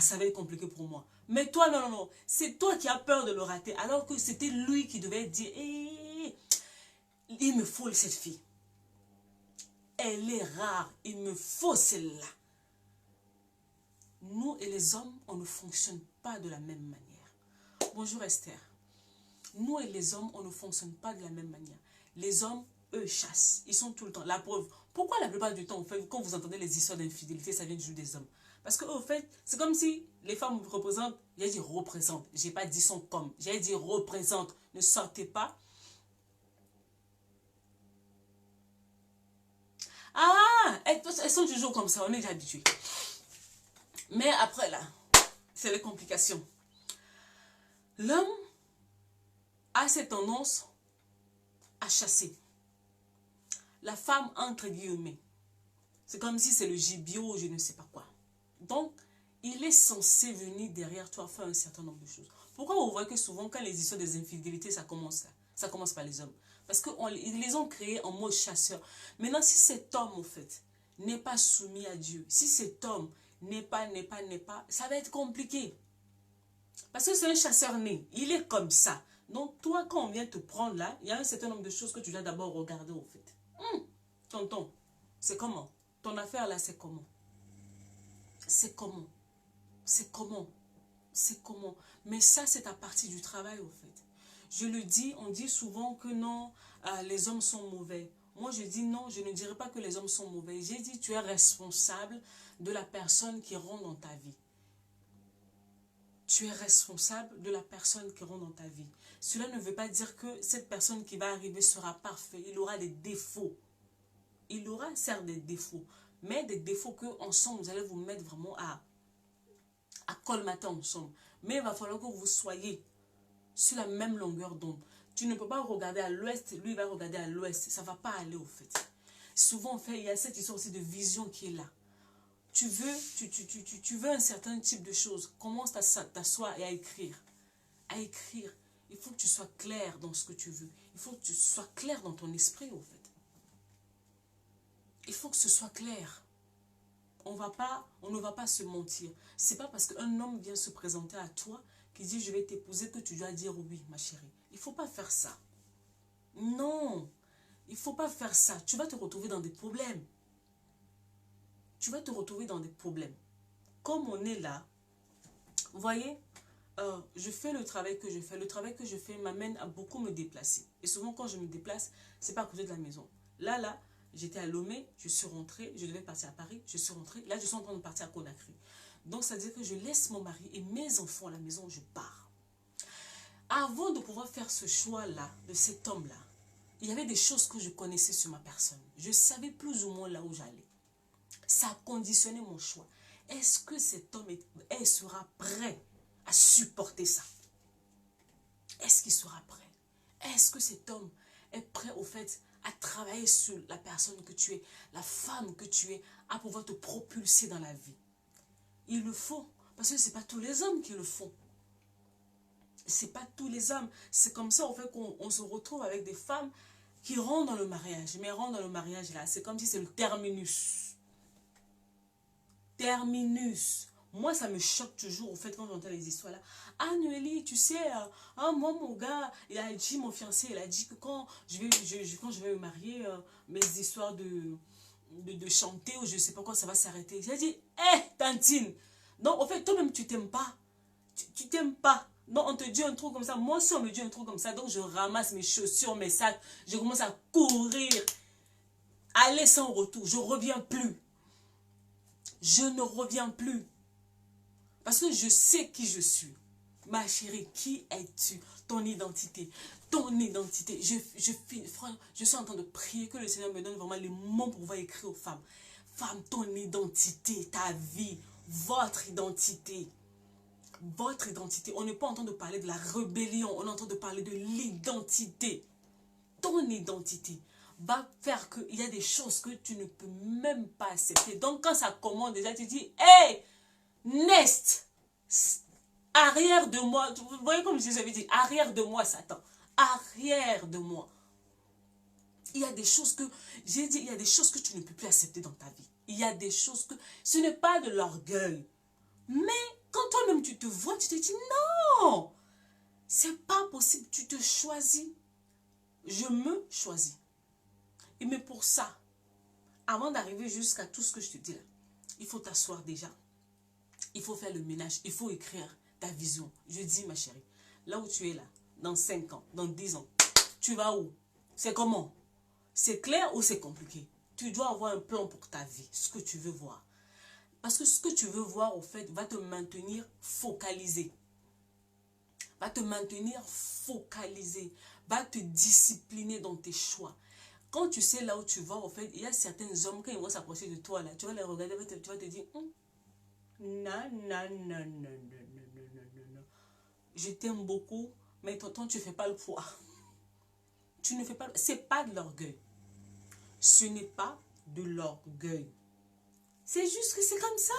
ça va être compliqué pour moi. Mais toi, non, non, non. C'est toi qui as peur de le rater. Alors que c'était lui qui devait dire, hey, il me faut cette fille. Elle est rare. Il me faut celle-là. Nous et les hommes, on ne fonctionne pas de la même manière. Bonjour Esther. Nous et les hommes, on ne fonctionne pas de la même manière. Les hommes, eux, chassent. Ils sont tout le temps. La preuve. Pourquoi la plupart du temps, en fait, quand vous entendez les histoires d'infidélité, ça vient du jeu des hommes? Parce qu'au fait, c'est comme si les femmes vous représentent. J'ai dit représentent. J'ai pas dit sont comme. J'ai dit représentent. Ne sortez pas. Ah, elles sont toujours comme ça. On est déjà habitué. Mais après là, c'est les complications. L'homme a cette tendance à chasser. La femme, entre guillemets, c'est comme si c'est le gibier ou je ne sais pas quoi. Donc, il est censé venir derrière toi faire un certain nombre de choses. Pourquoi vous voyez que souvent, quand les histoires des infidélités, ça commence là? Ça commence par les hommes. Parce qu'ils les ont créés en mode chasseur. Maintenant, si cet homme, en fait, n'est pas soumis à Dieu, si cet homme n'est pas, ça va être compliqué. Parce que c'est un chasseur né. Il est comme ça. Donc, toi, quand on vient te prendre là, il y a un certain nombre de choses que tu dois d'abord regarder, au fait. Tonton, c'est comment? Ton affaire là, c'est comment? C'est comment? C'est comment? C'est comment? Mais ça, c'est à partir du travail, au fait. Je le dis, on dit souvent que non, les hommes sont mauvais. Moi, je dis non, je ne dirais pas que les hommes sont mauvais. J'ai dit, tu es responsable de la personne qui rentre dans ta vie. Tu es responsable de la personne qui rentre dans ta vie. Cela ne veut pas dire que cette personne qui va arriver sera parfaite. Il aura des défauts. Il aura certes des défauts, mais des défauts que ensemble, vous allez vous mettre vraiment à colmater ensemble. Mais il va falloir que vous soyez sur la même longueur d'onde. Tu ne peux pas regarder à l'ouest, lui il va regarder à l'ouest. Ça ne va pas aller au fait. Souvent, en fait, il y a cette histoire aussi de vision qui est là. Tu veux un certain type de choses. Commence à t'asseoir et à écrire. À écrire. Il faut que tu sois clair dans ce que tu veux. Il faut que tu sois clair dans ton esprit, au fait. Il faut que ce soit clair. On ne va pas se mentir. C'est pas parce qu'un homme vient se présenter à toi qui dit je vais t'épouser que tu dois dire oui, ma chérie. Il ne faut pas faire ça. Non. Il ne faut pas faire ça. Tu vas te retrouver dans des problèmes. Tu vas te retrouver dans des problèmes. Comme on est là, vous voyez, je fais le travail que je fais. Le travail que je fais m'amène à beaucoup me déplacer. Et souvent, quand je me déplace, ce n'est pas à côté de la maison. Là, j'étais à Lomé, je suis rentrée, je devais partir à Paris, je suis rentrée. Là, je suis en train de partir à Conakry. Donc, ça veut dire que je laisse mon mari et mes enfants à la maison, je pars. Avant de pouvoir faire ce choix-là, de cet homme-là, il y avait des choses que je connaissais sur ma personne. Je savais plus ou moins là où j'allais. Ça a conditionné mon choix. Est-ce que cet homme sera prêt à supporter ça? Est-ce qu'il sera prêt? Est-ce que cet homme est prêt au fait à travailler sur la personne que tu es, la femme que tu es, à pouvoir te propulser dans la vie? Il le faut, parce que ce n'est pas tous les hommes qui le font. C'est pas tous les hommes. C'est comme ça, en fait, qu'on se retrouve avec des femmes qui rentrent dans le mariage. Mais rentrent dans le mariage, là, c'est comme si c'est le terminus. Terminus. Moi, ça me choque toujours, au fait, quand j'entends les histoires là. Ah, Noélie, tu sais, moi, mon gars, il a dit, mon fiancé, il a dit que quand je vais me marier, mes histoires de chanter ou je sais pas quoi, ça va s'arrêter. J'ai dit, hé, tantine. Donc, en fait, toi-même, tu t'aimes pas. Tu t'aimes pas. Non, on te dit un truc comme ça. Moi aussi, on me dit un truc comme ça. Donc, je ramasse mes chaussures, mes sacs. Je commence à courir. Aller sans retour. Je ne reviens plus. Je ne reviens plus. Parce que je sais qui je suis. Ma chérie, qui es-tu? Ton identité. Ton identité. Je suis en train de prier que le Seigneur me donne vraiment les mots pour pouvoir écrire aux femmes. Femme, ton identité, ta vie, votre identité. Votre identité. On n'est pas en train de parler de la rébellion. On est en train de parler de l'identité. Ton identité va faire qu'il y a des choses que tu ne peux même pas accepter. Donc, quand ça commence déjà, tu dis, hey, Nest, arrière de moi. Vous voyez comme je vous avais dit, arrière de moi, Satan. Arrière de moi. Il y a des choses que, j'ai dit, il y a des choses que tu ne peux plus accepter dans ta vie. Il y a des choses que, ce n'est pas de l'orgueil. Mais, quand toi-même tu te vois, tu te dis, non, c'est pas possible, tu te choisis. Je me choisis. Et mais pour ça, avant d'arriver jusqu'à tout ce que je te dis là, il faut t'asseoir déjà. Il faut faire le ménage. Il faut écrire ta vision. Je dis, ma chérie, là où tu es là, dans 5 ans, dans 10 ans, tu vas où? C'est comment? C'est clair ou c'est compliqué? Tu dois avoir un plan pour ta vie, ce que tu veux voir. Parce que ce que tu veux voir, au fait, va te maintenir focalisé. Va te maintenir focalisé. Va te discipliner dans tes choix. Quand tu sais là où tu vas, au fait, il y a certains hommes, quand ils vont s'approcher de toi, là, tu vas les regarder, tu vas te dire, non, non, non, non, non, non. Je t'aime beaucoup, mais tonton, tu ne fais pas le poids. Tu ne fais pas, c'est pas de l'orgueil. Ce n'est pas de l'orgueil. C'est juste que c'est comme ça.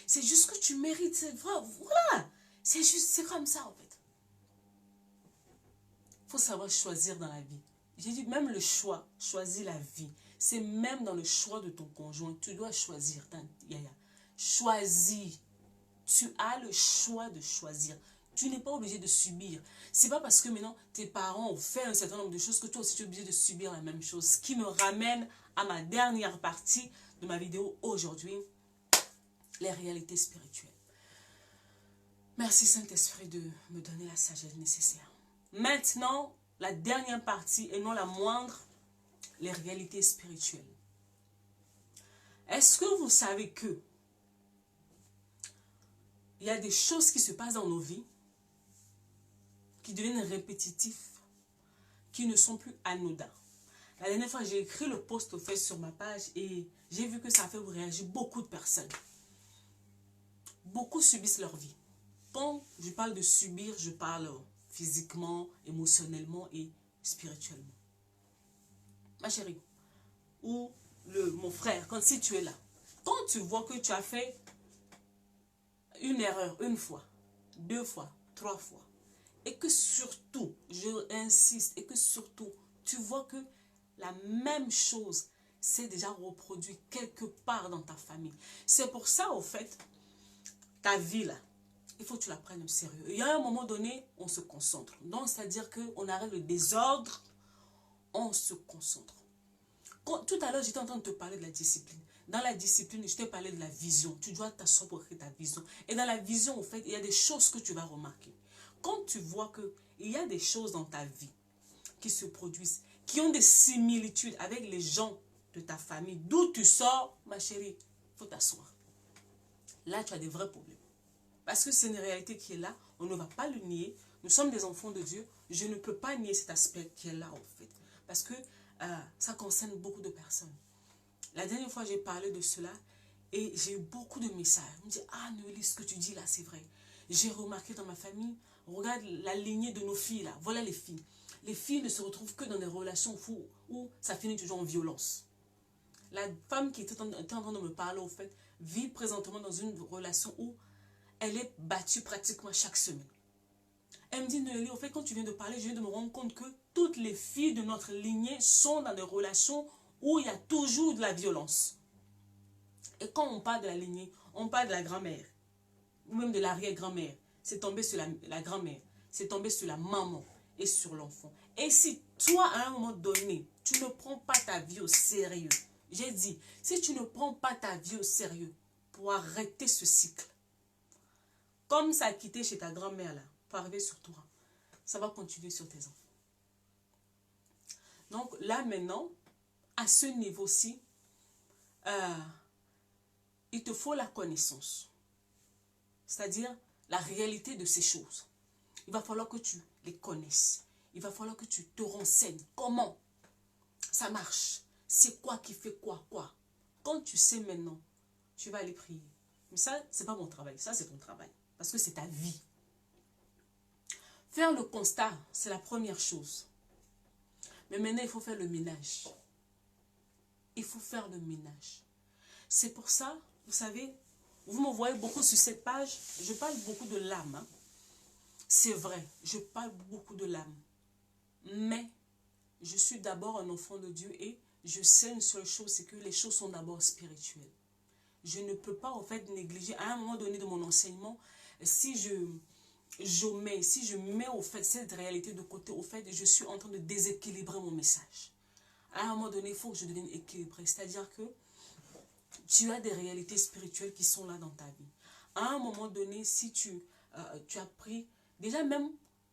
C'est juste que tu mérites, c'est vrai, voilà. C'est juste, c'est comme ça en fait. Il faut savoir choisir dans la vie. J'ai dit même le choix, choisis la vie. C'est même dans le choix de ton conjoint. Tu dois choisir. Choisis. Tu as le choix de choisir. Tu n'es pas obligé de subir. C'est pas parce que maintenant tes parents ont fait un certain nombre de choses que toi aussi tu es obligé de subir la même chose. Ce qui me ramène à ma dernière partie de ma vidéo aujourd'hui. Les réalités spirituelles. Merci Saint-Esprit de me donner la sagesse nécessaire. Maintenant, la dernière partie, et non la moindre, les réalités spirituelles. Est-ce que vous savez que il y a des choses qui se passent dans nos vies qui deviennent répétitifs, qui ne sont plus anodins. La dernière fois, j'ai écrit le post au fait sur ma page et j'ai vu que ça a fait réagir beaucoup de personnes. Beaucoup subissent leur vie. Quand je parle de subir, je parle physiquement, émotionnellement et spirituellement. Ma chérie, ou mon frère, quand si tu es là, quand tu vois que tu as fait une erreur une fois, 2 fois, 3 fois, et que surtout, je insiste, et que surtout, tu vois que la même chose s'est déjà reproduit quelque part dans ta famille. C'est pour ça, au fait, ta vie là, il faut que tu la prennes au sérieux. Il y a un moment donné, on se concentre. Donc, c'est-à-dire qu'on arrête le désordre, on se concentre. Tout à l'heure, j'étais en train de te parler de la discipline. Dans la discipline, je t'ai parlé de la vision. Tu dois t'asseoir pour écrire ta vision. Et dans la vision, en fait, il y a des choses que tu vas remarquer. Quand tu vois qu'il y a des choses dans ta vie qui se produisent, qui ont des similitudes avec les gens de ta famille, d'où tu sors, ma chérie, il faut t'asseoir. Là, tu as des vrais problèmes. Parce que c'est une réalité qui est là, on ne va pas le nier. Nous sommes des enfants de Dieu. Je ne peux pas nier cet aspect qui est là, en fait. Parce que ça concerne beaucoup de personnes. La dernière fois, j'ai parlé de cela et j'ai eu beaucoup de messages. On me dit, ah, Noélie, ce que tu dis là, c'est vrai. J'ai remarqué dans ma famille, regarde la lignée de nos filles là. Voilà les filles. les filles ne se retrouvent que dans des relations où ça finit toujours en violence. La femme qui était en train de me parler, au fait, vit présentement dans une relation où elle est battue pratiquement chaque semaine. Elle me dit, Noélie, au fait, quand tu viens de parler, je viens de me rendre compte que toutes les filles de notre lignée sont dans des relations où il y a toujours de la violence. Et quand on parle de la lignée, on parle de la grand-mère, ou même de l'arrière-grand-mère. C'est tombé sur la grand-mère, c'est tombé sur la maman et sur l'enfant. Et si toi, à un moment donné, tu ne prends pas ta vie au sérieux, j'ai dit, si tu ne prends pas ta vie au sérieux pour arrêter ce cycle, comme ça a quitté chez ta grand-mère là, pour arriver sur toi, ça va continuer sur tes enfants. Donc là maintenant, à ce niveau-ci, il te faut la connaissance. C'est-à-dire la réalité de ces choses. Il va falloir que tu les connaisses. Il va falloir que tu te renseignes. Comment ça marche? C'est quoi qui fait quoi? Quand tu sais maintenant, tu vas aller prier. Mais ça, ce n'est pas mon travail. Ça, c'est ton travail. Parce que c'est ta vie. Faire le constat, c'est la première chose. Mais maintenant, il faut faire le ménage. Il faut faire le ménage. C'est pour ça, vous savez, vous me voyez beaucoup sur cette page, je parle beaucoup de l'âme. Hein. C'est vrai, je parle beaucoup de l'âme. Mais, je suis d'abord un enfant de Dieu et je sais une seule chose, c'est que les choses sont d'abord spirituelles. Je ne peux pas, en fait, négliger, à un moment donné de mon enseignement, si je mets, au fait, cette réalité de côté, au fait, je suis en train de déséquilibrer mon message. À un moment donné, il faut que je devienne équilibré. C'est-à-dire que tu as des réalités spirituelles qui sont là dans ta vie. À un moment donné, si tu as pris, déjà même,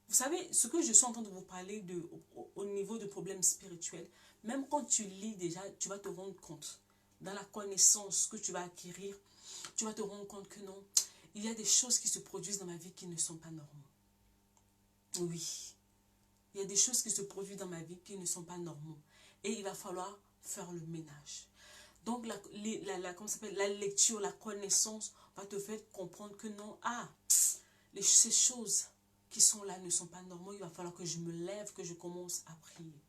vous savez, ce que je suis en train de vous parler au niveau de problèmes spirituels, même quand tu lis déjà, tu vas te rendre compte, dans la connaissance que tu vas acquérir, tu vas te rendre compte que non, il y a des choses qui se produisent dans ma vie qui ne sont pas normales. Oui, il y a des choses qui se produisent dans ma vie qui ne sont pas normales. Et il va falloir faire le ménage. Donc, la lecture, la connaissance va te faire comprendre que non, ces choses qui sont là ne sont pas normales. Il va falloir que je me lève, que je commence à prier.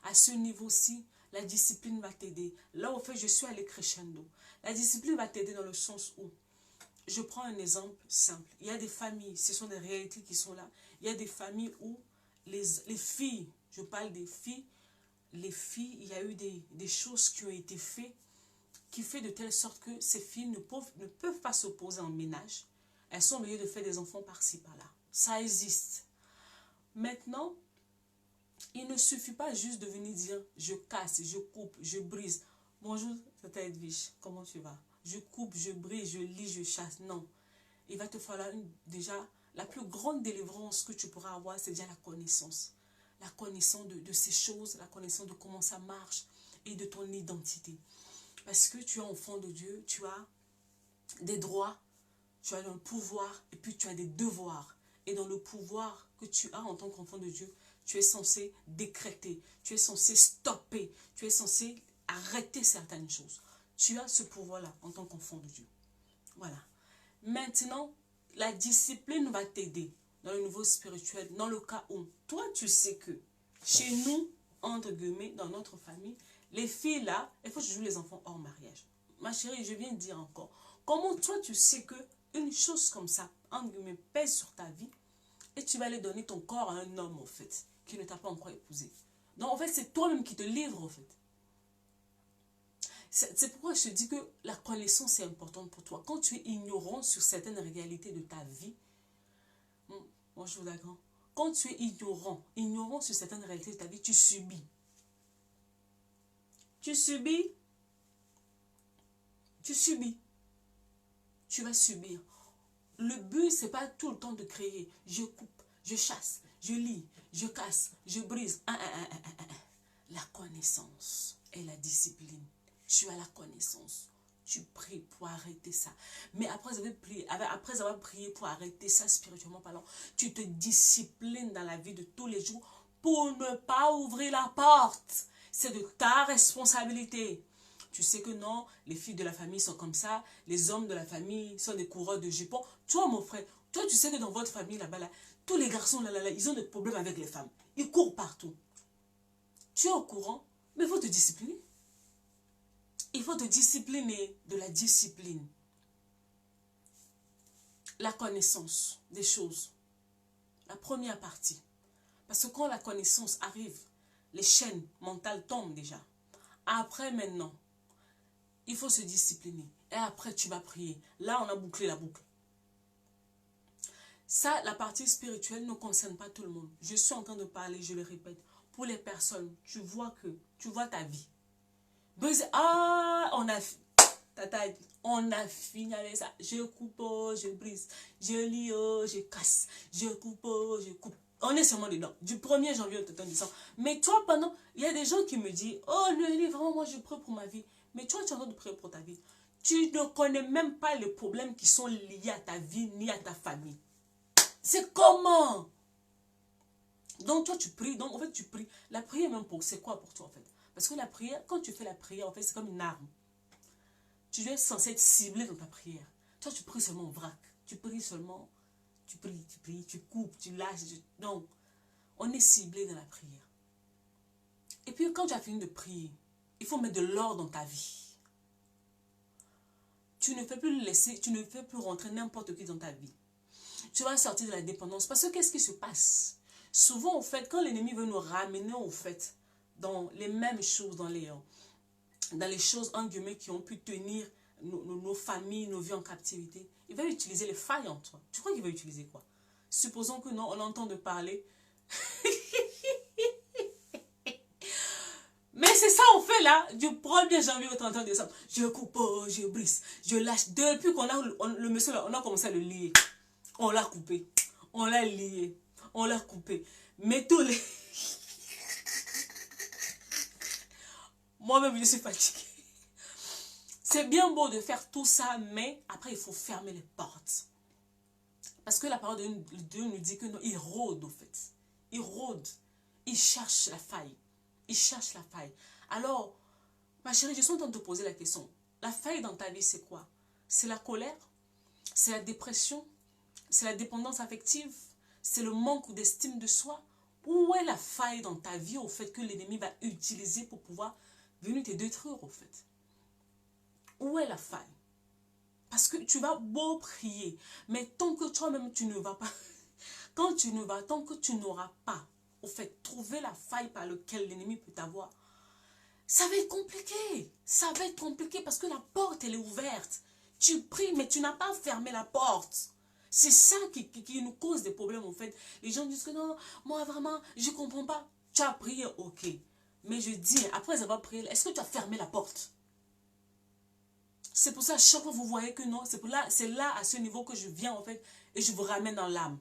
À ce niveau-ci, la discipline va t'aider. Là, au fait, je suis allé crescendo. La discipline va t'aider dans le sens où, je prends un exemple simple. Il y a des familles, ce sont des réalités qui sont là. Il y a des familles où les filles, je parle des filles, les filles, il y a eu des choses qui ont été faites, qui fait de telle sorte que ces filles ne peuvent pas s'opposer en ménage. Elles sont obligées de faire des enfants par-ci, par-là. Ça existe. Maintenant, il ne suffit pas juste de venir dire, je casse, je coupe, je brise. Bonjour, c'est Edwige, comment tu vas? Je coupe, je brise, je lis, je chasse. Non. Il va te falloir déjà, la plus grande délivrance que tu pourras avoir, c'est déjà la connaissance. La connaissance de ces choses, la connaissance de comment ça marche et de ton identité. Parce que tu es enfant de Dieu, tu as des droits, tu as un pouvoir et puis tu as des devoirs. Et dans le pouvoir que tu as en tant qu'enfant de Dieu, tu es censé décréter, tu es censé stopper, tu es censé arrêter certaines choses. Tu as ce pouvoir-là en tant qu'enfant de Dieu. Voilà. Maintenant, la discipline va t'aider dans le niveau spirituel, dans le cas où toi, tu sais que chez nous, entre guillemets, dans notre famille, les filles là, il faut que je joue les enfants hors mariage. Ma chérie, je viens de dire encore, comment toi, tu sais que une chose comme ça, entre guillemets, pèse sur ta vie et tu vas aller donner ton corps à un homme, en fait, qui ne t'a pas encore épousé. Donc, en fait, c'est toi-même qui te livres, en fait. C'est pourquoi je te dis que la connaissance est importante pour toi. Quand tu es ignorant sur certaines réalités de ta vie, bonjour la grande, quand tu es ignorant sur certaines réalités de ta vie, tu subis. Tu subis. Tu vas subir. Le but, ce n'est pas tout le temps de créer. Je coupe, je chasse, je lis, je casse, je brise. La connaissance et la discipline. Tu as la connaissance. Tu pries pour arrêter ça. Mais après avoir prié pour arrêter ça spirituellement parlant, tu te disciplines dans la vie de tous les jours pour ne pas ouvrir la porte. C'est de ta responsabilité. Tu sais que non, les filles de la famille sont comme ça, les hommes de la famille sont des coureurs de jupons. Toi, mon frère, toi, tu sais que dans votre famille, là-bas, là, Tous les garçons, là, ils ont des problèmes avec les femmes. Ils courent partout. Tu es au courant, mais il faut te discipliner. Il faut te discipliner de la discipline. La connaissance des choses. La première partie. Parce que quand la connaissance arrive, les chaînes mentales tombent déjà. Après, maintenant, il faut se discipliner. Et après, tu vas prier. Là, on a bouclé la boucle. Ça, la partie spirituelle ne concerne pas tout le monde. Je suis en train de parler, je le répète. Pour les personnes, tu vois ta vie. Ah, on a fini avec ça. Je coupe, oh, je brise. Je lis, oh, je casse. Je coupe, oh, je coupe. On est seulement dedans. Du 1er janvier au 31 décembre. Mais toi, il y a des gens qui me disent, oh, le livre, vraiment, moi, je prie pour ma vie. Mais toi, tu es en train de prier pour ta vie. Tu ne connais même pas les problèmes qui sont liés à ta vie ni à ta famille. C'est comment? Donc, toi, tu pries. Donc, en fait, tu pries. La prière, même c'est quoi pour toi, en fait? Parce que la prière, quand tu fais la prière, en fait, c'est comme une arme. Tu es censé être ciblé dans ta prière. Toi, tu pries seulement en vrac. Tu pries seulement, tu pries, tu coupes, tu lâches. Donc, on est ciblé dans la prière. Et puis, quand tu as fini de prier, il faut mettre de l'ordre dans ta vie. Tu ne fais plus laisser, tu ne fais plus rentrer n'importe qui dans ta vie. Tu vas sortir de la dépendance. Parce que qu'est-ce qui se passe? Souvent, au fait, quand l'ennemi veut nous ramener, au fait, dans les mêmes choses, dans les choses, en guillemets, qui ont pu tenir nos familles, nos vies en captivité, il va utiliser les failles en toi. Tu crois qu'il va utiliser quoi? Supposons que non, on entend de parler. Mais c'est ça, on fait là, du 1er janvier au 31 décembre. Je coupe, je brise, je lâche. Depuis qu'on a le monsieur là, on a commencé à le lier. On l'a coupé, on l'a lié, on l'a coupé. Mais tous les... Moi-même, je suis fatiguée. C'est bien beau de faire tout ça, mais après, il faut fermer les portes. Parce que la parole de Dieu nous dit que non, il rôde, au fait. Il rôde. Il cherche la faille. Il cherche la faille. Alors, ma chérie, je suis en train de te poser la question. La faille dans ta vie, c'est quoi? C'est la colère? C'est la dépression? C'est la dépendance affective? C'est le manque d'estime de soi? Où est la faille dans ta vie, au fait, que l'ennemi va utiliser pour pouvoir venir te détruire, au fait? Où est la faille? Parce que tu vas beau prier, mais tant que toi-même tu ne vas pas, tant que tu n'auras pas, au fait, trouvé la faille par laquelle l'ennemi peut t'avoir, ça va être compliqué. Ça va être compliqué parce que la porte, elle est ouverte. Tu pries, mais tu n'as pas fermé la porte. C'est ça qui nous cause des problèmes, en fait. Les gens disent que non, moi vraiment, je ne comprends pas. Tu as prié, ok. Mais je dis, après avoir prié, est-ce que tu as fermé la porte? C'est pour ça, à chaque fois, vous voyez que non, c'est là, à ce niveau que je viens, en fait, et je vous ramène dans l'âme.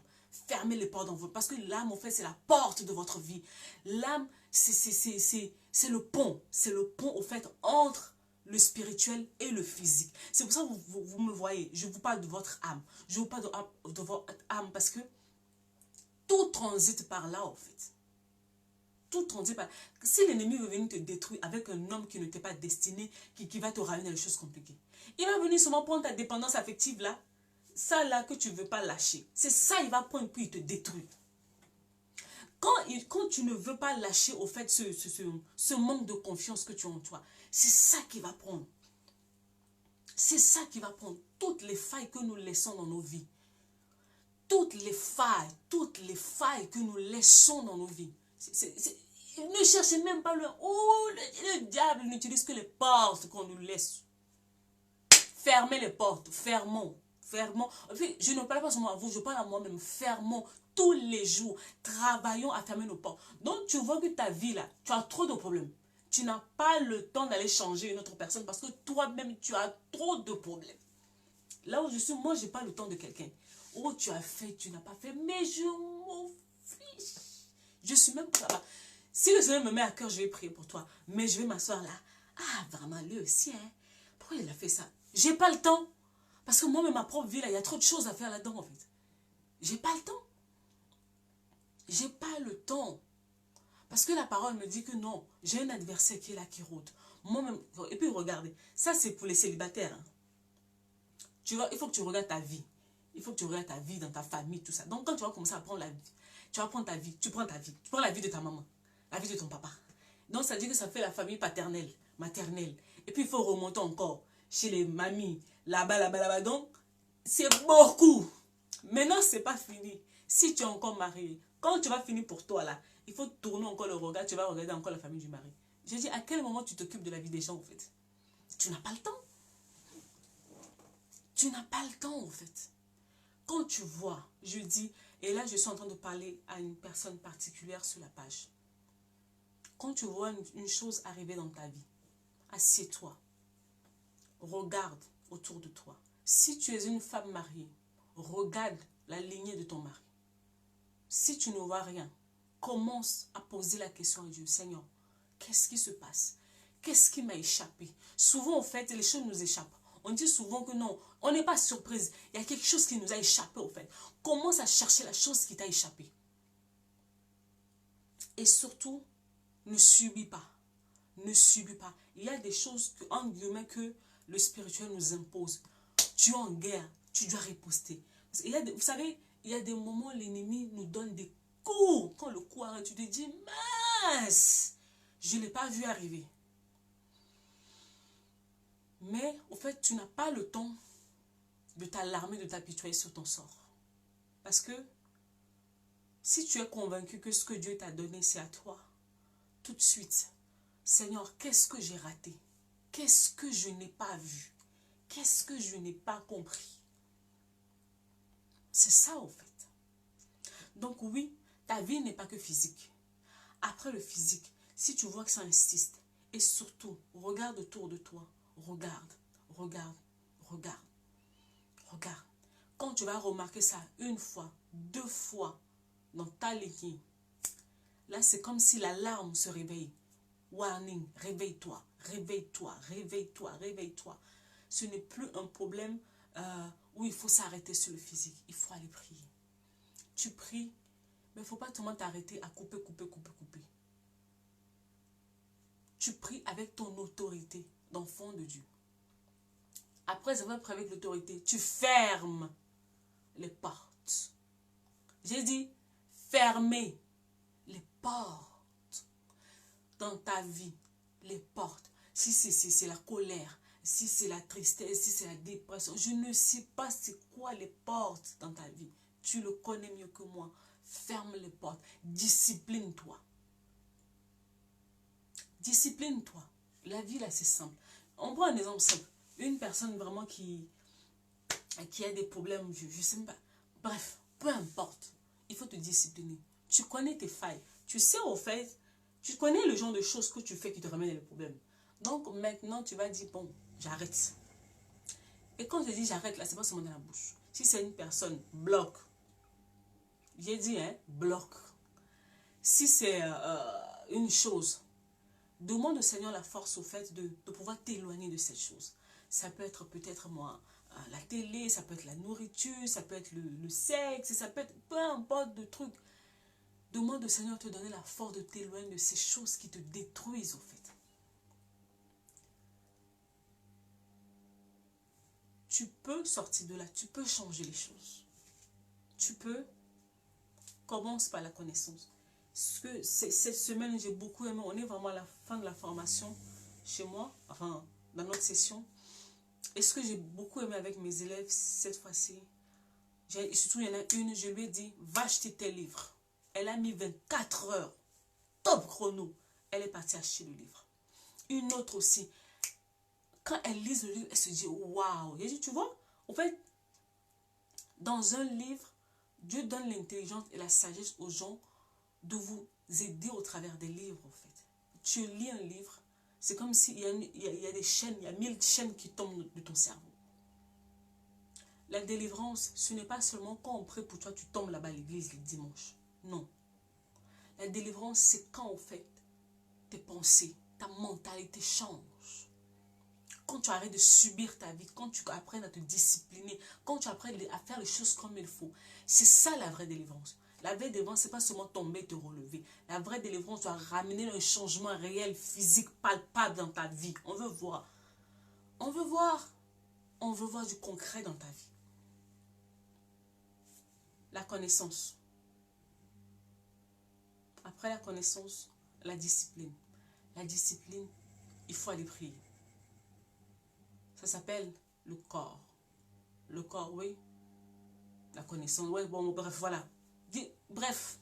Fermez les portes dans vous. Parce que l'âme, en fait, c'est la porte de votre vie. L'âme, c'est le pont. C'est le pont, au fait, entre le spirituel et le physique. C'est pour ça que vous me voyez. Je vous parle de votre âme. Je vous parle de votre âme parce que tout transite par là, en fait. Tout transite par là. Si l'ennemi veut venir te détruire avec un homme qui ne t'est pas destiné, qui va te ramener à des choses compliquées, il va venir seulement prendre ta dépendance affective là, ça là que tu ne veux pas lâcher. C'est ça, il va prendre puis il te détruit. Quand tu ne veux pas lâcher au fait ce manque de confiance que tu as en toi, c'est ça qui va prendre. C'est ça qui va prendre toutes les failles que nous laissons dans nos vies. Toutes les failles que nous laissons dans nos vies. Ne cherchez même pas le diable n'utilise que les portes qu'on nous laisse. Fermez les portes, fermons. Je ne parle pas seulement à vous, je parle à moi-même. Fermons tous les jours. Travaillons à fermer nos portes. Donc tu vois que ta vie là, tu as trop de problèmes. Tu n'as pas le temps d'aller changer une autre personne parce que toi-même tu as trop de problèmes. Là où je suis, moi je n'ai pas le temps de quelqu'un. Oh, tu as fait, tu n'as pas fait, mais je m'en fiche. Je suis même pas là-bas. Si le Seigneur me met à cœur, je vais prier pour toi. Mais je vais m'asseoir là. Ah, vraiment, lui aussi, hein. Pourquoi il a fait ça? J'ai pas le temps. Parce que moi-même, ma propre vie, là, il y a trop de choses à faire là-dedans, en fait. J'ai pas le temps. J'ai pas le temps. Parce que la parole me dit que non, j'ai un adversaire qui est là, qui rôde. Moi-même, et puis regardez, ça c'est pour les célibataires. Hein. Tu vois, il faut que tu regardes ta vie. Il faut que tu regardes ta vie, dans ta famille, tout ça. Donc, quand tu vas commencer à prendre la vie, tu vas prendre ta vie, tu prends ta vie. Tu prends la vie de ta maman, la vie de ton papa. Donc, ça dit que ça fait la famille paternelle, maternelle. Et puis, il faut remonter encore chez les mamies, là-bas, là-bas, là-bas. Donc, c'est beaucoup. Maintenant, c'est pas fini. Si tu es encore marié, quand tu vas finir pour toi, là, il faut tourner encore le regard, tu vas regarder encore la famille du mari. Je dis, à quel moment tu t'occupes de la vie des gens, en fait? Tu n'as pas le temps. Tu n'as pas le temps, en fait. Quand tu vois, je dis, et là, je suis en train de parler à une personne particulière sur la page. Quand tu vois une chose arriver dans ta vie, assieds-toi. Regarde autour de toi. Si tu es une femme mariée, regarde la lignée de ton mari. Si tu ne vois rien, commence à poser la question à Dieu. Seigneur, qu'est-ce qui se passe? Qu'est-ce qui m'a échappé? Souvent, en fait, les choses nous échappent. On dit souvent que non, on n'est pas surprise. Il y a quelque chose qui nous a échappé, en fait. Commence à chercher la chose qui t'a échappé. Et surtout, ne subis pas. Ne subis pas. Il y a des choses que, en guillemets, que le spirituel nous impose. Tu es en guerre, tu dois riposter. Parce qu'il y a vous savez, il y a des moments où l'ennemi nous donne des coups. Quand le coup arrête, tu te dis, mince, je ne l'ai pas vu arriver. Mais, au fait, tu n'as pas le temps de t'alarmer, de t'apitoyer sur ton sort. Parce que, si tu es convaincu que ce que Dieu t'a donné, c'est à toi, tout de suite, Seigneur, qu'est-ce que j'ai raté? Qu'est-ce que je n'ai pas vu? Qu'est-ce que je n'ai pas compris? C'est ça, au fait. Donc oui, ta vie n'est pas que physique. Après le physique, si tu vois que ça insiste, et surtout, regarde autour de toi. Regarde, regarde, regarde, regarde. Quand tu vas remarquer ça une fois, deux fois dans ta lignée, là c'est comme si l'alarme se réveille. Warning, réveille-toi, réveille-toi, réveille-toi, réveille-toi. Ce n'est plus un problème où il faut s'arrêter sur le physique. Il faut aller prier. Tu pries, mais il ne faut pas tellement t'arrêter à couper, couper, couper, couper. Tu pries avec ton autorité d'enfant de Dieu. Après avoir prié avec l'autorité, tu fermes les portes. J'ai dit, fermer les portes dans ta vie. Les portes. Si c'est la colère, si c'est la tristesse, si c'est la dépression, je ne sais pas c'est quoi les portes dans ta vie. Tu le connais mieux que moi. Ferme les portes. Discipline-toi. Discipline-toi. La vie, là, c'est simple. On prend un exemple simple. Une personne vraiment qui a des problèmes, je ne sais pas. Bref, peu importe. Il faut te discipliner. Tu connais tes failles. Tu sais, au fait, tu connais le genre de choses que tu fais qui te ramènent les problèmes. Donc, maintenant, tu vas dire, bon, j'arrête. Et quand je dis j'arrête, là, c'est pas seulement dans la bouche. Si c'est une personne, bloque. J'ai dit, hein, bloque. Si c'est une chose, demande au Seigneur la force au fait de pouvoir t'éloigner de cette chose. Ça peut être peut-être moi, la télé, ça peut être la nourriture, ça peut être le sexe, ça peut être peu importe de trucs. Demande au Seigneur de te donner la force de t'éloigner de ces choses qui te détruisent au fait. Tu peux sortir de là, tu peux changer les choses. Tu peux, commence par la connaissance. Cette semaine, j'ai beaucoup aimé, on est vraiment à la fin de la formation chez moi, enfin, dans notre session. Et ce que j'ai beaucoup aimé avec mes élèves cette fois-ci, surtout il y en a une, je lui ai dit, va acheter tes livres. Elle a mis 24 heures, top chrono, elle est partie acheter le livre. Une autre aussi, quand elle lit le livre, elle se dit, waouh. J'ai dit, tu vois, en fait, dans un livre, Dieu donne l'intelligence et la sagesse aux gens de vous aider au travers des livres, en fait. Tu lis un livre, c'est comme s'il y a des chaînes, il y a 1000 chaînes qui tombent de ton cerveau. La délivrance, ce n'est pas seulement quand on prie pour toi, tu tombes là-bas à l'église le dimanche. Non. La délivrance, c'est quand, en fait, tes pensées, ta mentalité change. Quand tu arrêtes de subir ta vie, quand tu apprennes à te discipliner, quand tu apprennes à faire les choses comme il faut. C'est ça la vraie délivrance. La vraie délivrance, ce n'est pas seulement tomber et te relever. La vraie délivrance doit ramener un changement réel, physique, palpable dans ta vie. On veut voir. On veut voir. On veut voir du concret dans ta vie. la connaissance. Après la connaissance, la discipline. La discipline, il faut aller prier. Ça s'appelle le corps. Le corps, oui. La connaissance, oui, bon, bref, voilà. Bref,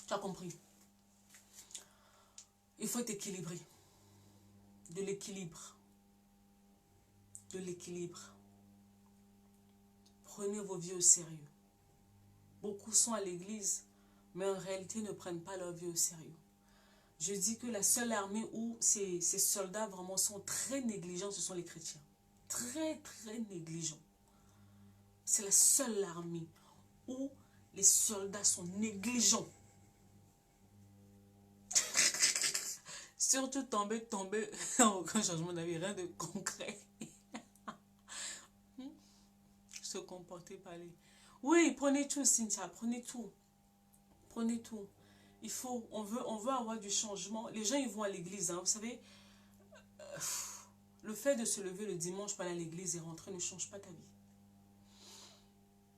tu as compris. Il faut être équilibré. De l'équilibre. De l'équilibre. Prenez vos vies au sérieux. Beaucoup sont à l'église, mais en réalité ne prennent pas leur vie au sérieux. Je dis que la seule armée où ces soldats vraiment sont très négligents, ce sont les chrétiens. Très, très négligents. C'est la seule armée où les soldats sont négligents. Surtout tomber, aucun changement d'avis, rien de concret. Se comporter, parler. Oui, prenez tout, Cynthia, prenez tout. Prenez tout. Il faut, on veut avoir du changement. Les gens, ils vont à l'église, hein, vous savez. Le fait de se lever le dimanche pour aller à l'église et rentrer ne change pas ta vie.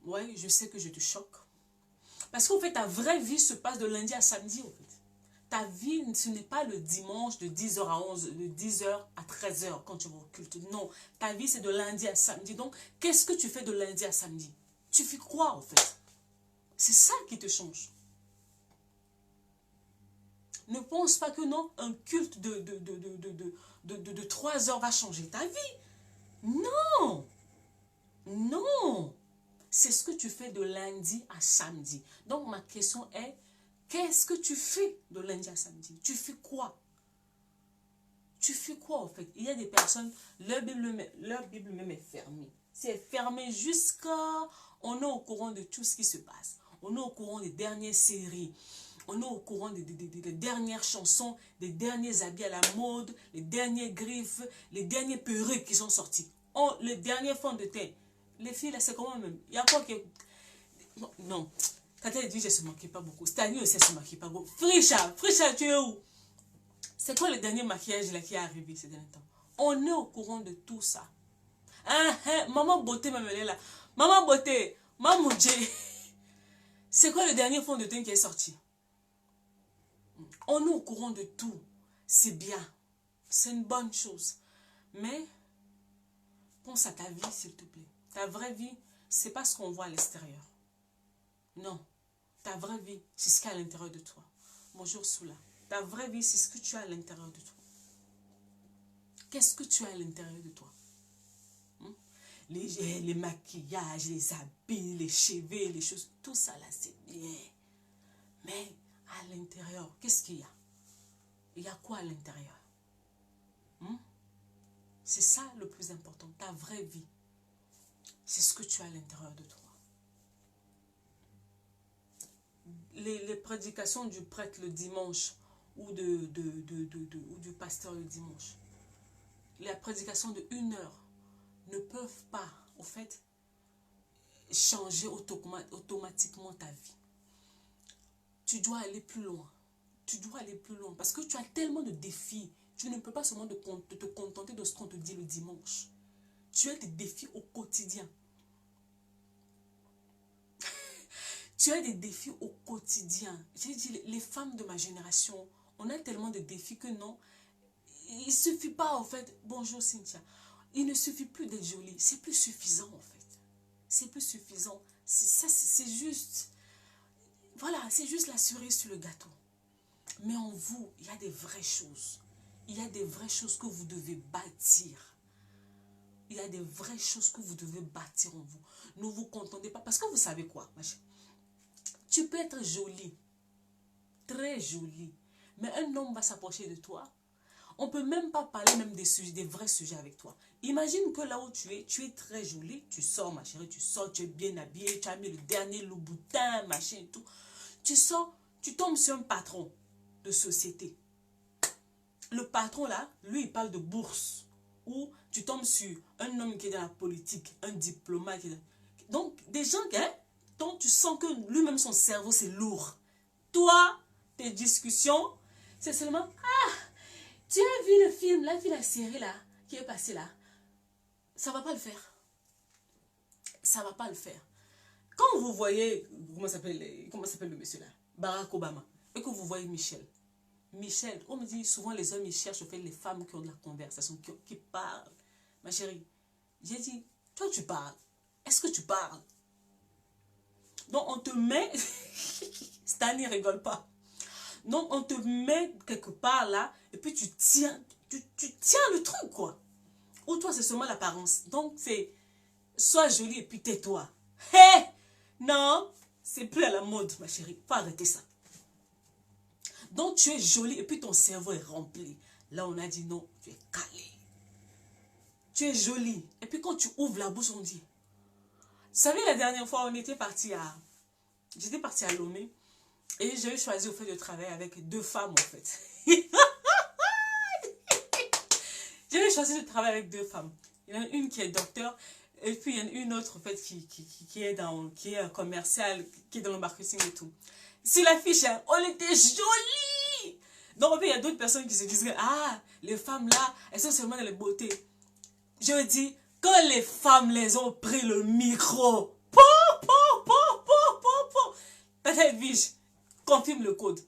Ouais, je sais que je te choque. Parce qu'en fait, ta vraie vie se passe de lundi à samedi, en fait. Ta vie, ce n'est pas le dimanche de 10h à 11, de 10h à 13h quand tu vas au culte. Non, ta vie, c'est de lundi à samedi. Donc, qu'est-ce que tu fais de lundi à samedi? Tu fais quoi, en fait? C'est ça qui te change. Ne pense pas que non, un culte de 3 heures va changer ta vie. Non. Non. C'est ce que tu fais de lundi à samedi. Donc, ma question est, qu'est-ce que tu fais de lundi à samedi? Tu fais quoi? Tu fais quoi, en fait? Il y a des personnes, leur Bible même est fermée. C'est fermé jusqu'à... On est au courant de tout ce qui se passe. On est au courant des dernières séries. On est au courant des dernières chansons, des derniers habits à la mode, les dernières griffes, les derniers perruques qui sont sortis. Oh, les derniers fonds de teint. Les filles, là, c'est comment même? Il y a quoi qui... Non. Quand elle dit, je ne se maquille pas beaucoup. Stani aussi, elle ne se maquille pas beaucoup. Frisha, tu es où? C'est quoi le dernier maquillage là qui est arrivé ces derniers temps? On est au courant de tout ça. Maman beauté, maman là. Maman beauté, maman J. C'est quoi le dernier fond de teint qui est sorti? On est au courant de tout. C'est bien. C'est une bonne chose. Mais, pense à ta vie, s'il te plaît. Ta vraie vie, c'est pas ce qu'on voit à l'extérieur. Non. Ta vraie vie, c'est ce qu'il y a à l'intérieur de toi. Bonjour, Soula. Ta vraie vie, c'est ce que tu as à l'intérieur de toi. Qu'est-ce que tu as à l'intérieur de toi? Les maquillages, les habits, les cheveux, les choses, tout ça là, c'est bien. Mais à l'intérieur, qu'est-ce qu'il y a? Il y a quoi à l'intérieur? C'est ça le plus important, ta vraie vie. C'est ce que tu as à l'intérieur de toi. Les prédications du prêtre le dimanche ou du pasteur le dimanche, la prédication de 1 heure ne peuvent pas, au fait, changer automatiquement ta vie. Tu dois aller plus loin. Tu dois aller plus loin parce que tu as tellement de défis. Tu ne peux pas seulement te contenter de ce qu'on te dit le dimanche. Tu as des défis au quotidien. Tu as des défis au quotidien. J'ai dit, les femmes de ma génération, on a tellement de défis que non, il ne suffit pas en fait. Bonjour Cynthia. Il ne suffit plus d'être jolie. C'est plus suffisant en fait. C'est plus suffisant. C'est juste... Voilà, c'est juste la cerise sur le gâteau. Mais en vous, il y a des vraies choses. Il y a des vraies choses que vous devez bâtir. Il y a des vraies choses que vous devez bâtir en vous. Ne vous contentez pas. Parce que vous savez quoi, ma chérie? Tu peux être jolie. Très jolie. Mais un homme va s'approcher de toi. On ne peut même pas parler même des vrais sujets avec toi. Imagine que là où tu es très jolie. Tu sors, ma chérie, tu sors, tu es bien habillée. Tu as mis le dernier Louboutin, machin et tout. Tu sors, tu tombes sur un patron de société. Le patron là, lui il parle de bourse. Ou tu tombes sur un homme qui est dans la politique, un diplomate. Donc des gens dont tu sens que lui-même son cerveau c'est lourd. Toi, tes discussions, c'est seulement tu as vu le film, la série là, qui est passée là. Ça va pas le faire. Ça va pas le faire. Quand vous voyez, comment s'appelle le monsieur là, Barack Obama, et que vous voyez Michel, on me dit souvent les hommes ils cherchent au fait les femmes qui ont de la conversation, qui parlent. Ma chérie, j'ai dit, toi tu parles. Est-ce que tu parles? Donc on te met, Stanley rigole pas. Donc on te met quelque part là, et puis tu tiens le truc quoi. Ou toi c'est seulement l'apparence. Donc c'est, sois jolie et puis tais-toi. Hé! Non, c'est plus à la mode ma chérie, faut arrêter ça. Donc tu es jolie et puis ton cerveau est rempli. Là on a dit non, tu es calé. Tu es jolie. Et puis quand tu ouvres la bouche on dit. Vous savez la dernière fois on était parti à... J'étais partie à Lomé. Et j'ai choisi au fait de travailler avec deux femmes en fait. J'avais choisi de travailler avec deux femmes. Il y en a une qui est docteur. Et puis il y en a une autre en fait qui est commerciale, qui est dans le marketing et tout. Sur l'affiche, hein, on était jolies. Donc en fait, il y a d'autres personnes qui se disent que ah, les femmes là, elles sont seulement dans les beautés. Je dis, quand les femmes les ont pris le micro, Tata Edwige, confirme le code.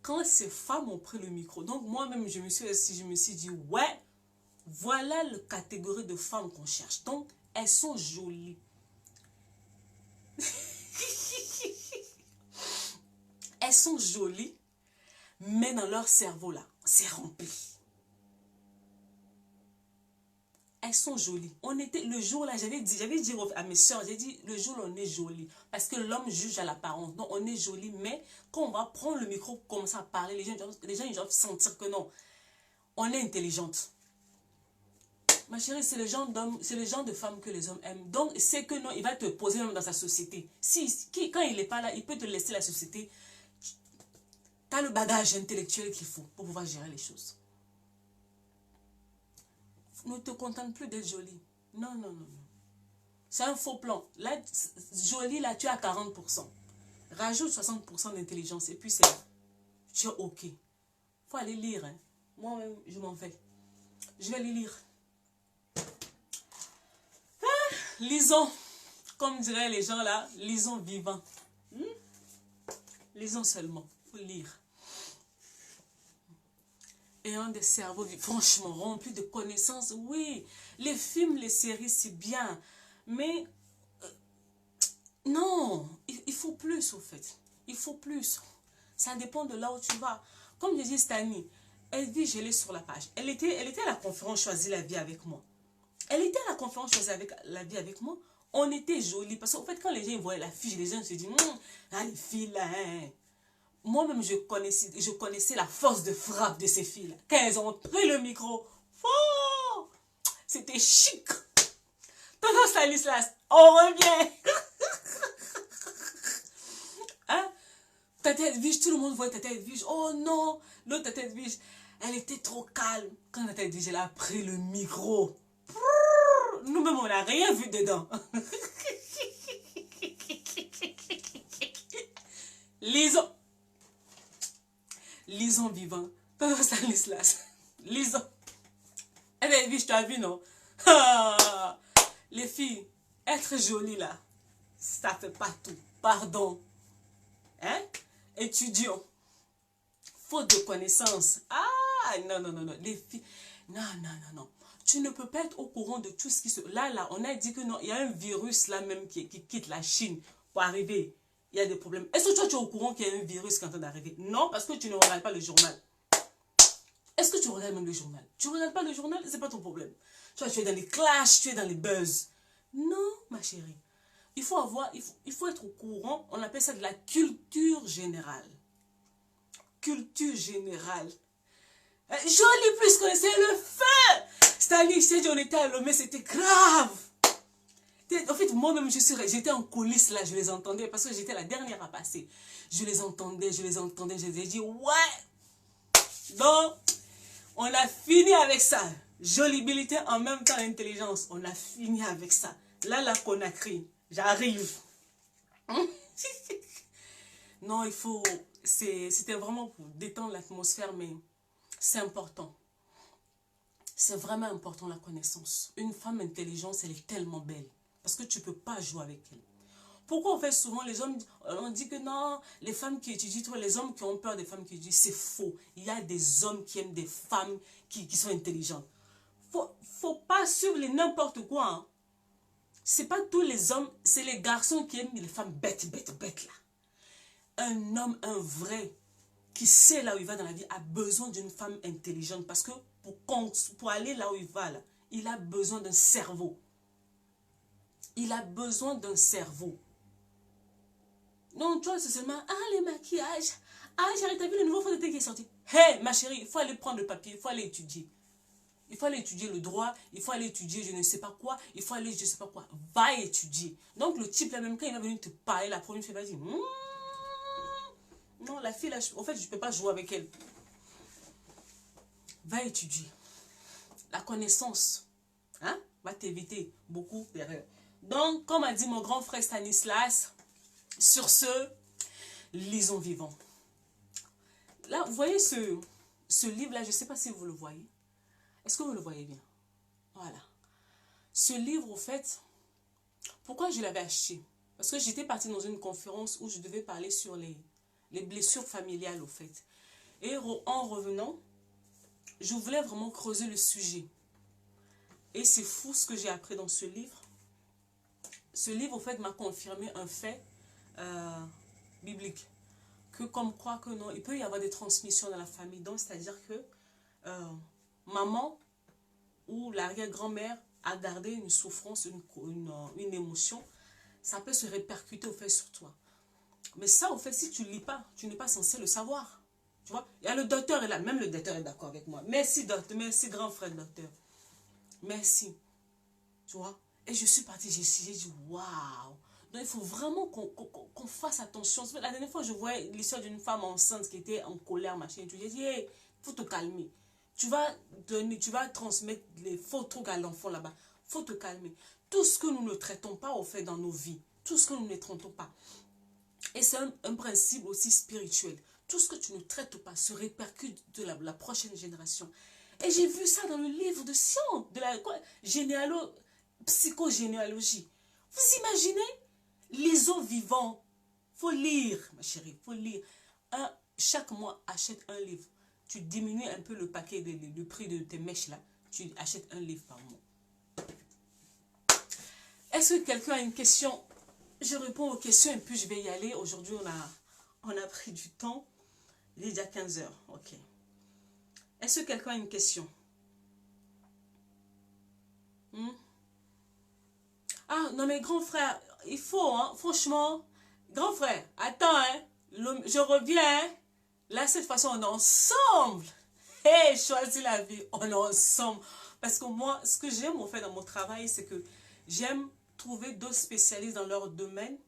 Quand ces femmes ont pris le micro, donc moi-même je me suis dit, ouais, voilà la catégorie de femmes qu'on cherche. Donc, elles sont jolies. Elles sont jolies, mais dans leur cerveau là, c'est rempli. Elles sont jolies. On était, le jour là, j'avais dit à mes soeurs, j'ai dit, le jour là, on est joli. Parce que l'homme juge à l'apparence. Donc, on est joli, mais quand on va prendre le micro, commencer à parler, les gens ils doivent sentir que non, on est intelligente. Ma chérie, c'est le genre d'homme, c'est le genre de femme que les hommes aiment. Donc, c'est que non, il va te poser même dans sa société. Quand il n'est pas là, il peut te laisser la société. Tu as le bagage intellectuel qu'il faut pour pouvoir gérer les choses. Ne te contente plus d'être jolie. Non, non, non, non. C'est un faux plan. Là, jolie, là, tu es à 40%. Rajoute 60% d'intelligence et puis c'est là. Tu es OK. Il faut aller lire. Hein. Moi-même, je m'en vais. Je vais aller lire. Ah, lisons. Comme diraient les gens là, lisons vivant. Lisons seulement. Il faut lire. Ayant des cerveaux, franchement, remplis de connaissances. Oui, les films, les séries, c'est bien. Mais, non, il faut plus, au fait. Il faut plus. Ça dépend de là où tu vas. Comme je dis, Stani, elle dit, je l'ai sur la page. Elle était à la conférence Choisis la vie avec moi. Elle était à la conférence Choisis la vie avec moi. On était jolis. Parce qu'en fait, quand les gens voyaient la fiche, les gens se disent, ah, les filles là, hein. Moi-même, je connaissais la force de frappe de ces filles-là. Quand elles ont pris le micro, oh, c'était chic. Tonton Stanislas, on revient. Hein? Tata Edwige, tout le monde voit Tata Edwige. Oh non, l'autre Tata Edwige, elle était trop calme. Quand Tata Edwige, elle a pris le micro, nous-mêmes, on n'a rien vu dedans. Lisons vivant. Tonton Stanislas. Lisons. Eh bien, je t'ai vu, non? Ah, les filles, être jolie là, ça fait pas tout. Pardon. Hein? Étudions. Faute de connaissances. Ah, non, non, non, non. Les filles, non, non, non, non. Tu ne peux pas être au courant de tout ce qui se... Là, on a dit que non, il y a un virus là même qui quitte la Chine pour arriver. Il y a des problèmes. Est-ce que toi, tu es au courant qu'il y a un virus qui est en train d'arriver? Non, parce que tu ne regardes pas le journal. Est-ce que tu regardes même le journal? Tu ne regardes pas le journal, c'est pas ton problème. Toi, tu es dans les clashs, tu es dans les buzz. Non, ma chérie. Il faut être au courant. On appelle ça de la culture générale. Culture générale. Jolie plus connaissait le feu. Stanley, je t'ai dit, on était à Lomé, c'était grave. En fait, moi-même, j'étais en coulisses là, je les entendais parce que j'étais la dernière à passer. Je les entendais, je les ai dit, ouais. Donc, on a fini avec ça. Jolibilité en même temps intelligence. On a fini avec ça. Là, la Conakry, j'arrive. Non, il faut... C'était vraiment pour détendre l'atmosphère, mais c'est important. C'est vraiment important la connaissance. Une femme intelligente, elle est tellement belle. Parce que tu ne peux pas jouer avec elle. Pourquoi on fait souvent les hommes, on dit que non, les femmes qui étudient, toi, les hommes qui ont peur des femmes qui étudient, c'est faux. Il y a des hommes qui aiment des femmes qui sont intelligentes. Faut pas suivre les n'importe quoi. Hein. C'est pas tous les hommes, c'est les garçons qui aiment les femmes bêtes, bêtes, bêtes là. Un homme, un vrai, qui sait là où il va dans la vie, a besoin d'une femme intelligente. Parce que pour aller là où il va, là, il a besoin d'un cerveau. Il a besoin d'un cerveau. Non, toi, c'est seulement, ah, les maquillages. Ah, j'ai t'as vu le nouveau fond de teint qui est sorti. Hé, ma chérie, il faut aller prendre le papier, il faut aller étudier. Il faut aller étudier le droit, il faut aller étudier je ne sais pas quoi, il faut aller je ne sais pas quoi. Va étudier. Donc, le type là, même quand il va venir te parler, la première fois, il va dire, non, la fille là, en fait, je ne peux pas jouer avec elle. Va étudier. La connaissance, hein, va t'éviter beaucoup d'erreurs. Donc, comme a dit mon grand frère Stanislas, sur ce, lisons vivant. Là, vous voyez ce livre-là, je ne sais pas si vous le voyez. Est-ce que vous le voyez bien? Voilà. Ce livre, au fait, pourquoi je l'avais acheté? Parce que j'étais partie dans une conférence où je devais parler sur les blessures familiales, au fait. Et en revenant, je voulais vraiment creuser le sujet. Et c'est fou ce que j'ai appris dans ce livre. Ce livre, au fait, m'a confirmé un fait biblique. Que comme quoi que non, il peut y avoir des transmissions dans la famille. Donc, c'est-à-dire que maman ou l'arrière-grand-mère a gardé une souffrance, une émotion. Ça peut se répercuter, au fait, sur toi. Mais ça, au fait, si tu ne lis pas, tu n'es pas censé le savoir. Tu vois, il y a le docteur est là, même le docteur est d'accord avec moi. Merci, docteur, merci, grand frère docteur. Merci. Tu vois, et je suis partie, j'ai dit, waouh. Donc, il faut vraiment qu'on fasse attention. La dernière fois, je voyais l'histoire d'une femme enceinte qui était en colère, machin. J'ai dit, hey, faut te calmer. Tu vas transmettre les faux trucs à l'enfant là-bas. Faut te calmer. Tout ce que nous ne traitons pas, au fait, dans nos vies, tout ce que nous ne traitons pas. Et c'est un principe aussi spirituel. Tout ce que tu ne traites pas se répercute de la prochaine génération. Et j'ai vu ça dans le livre de science, de la psychogénéalogie. Vous imaginez? Lisons vivant. Faut lire, ma chérie, faut lire. Chaque mois, achète un livre. Tu diminues un peu le paquet, le prix de tes mèches là. Tu achètes un livre par mois. Est-ce que quelqu'un a une question? Je réponds aux questions et puis je vais y aller. Aujourd'hui, on a pris du temps. Il est déjà 15 h. Ok. Est-ce que quelqu'un a une question? Ah, non mais grand frère, il faut, hein, franchement. Grand frère, attends, hein. Je reviens, hein. Là, cette fois-ci, on est ensemble. Hey, choisis la vie, on est ensemble. Parce que moi, ce que j'aime, en fait, dans mon travail, c'est que j'aime trouver d'autres spécialistes dans leur domaine,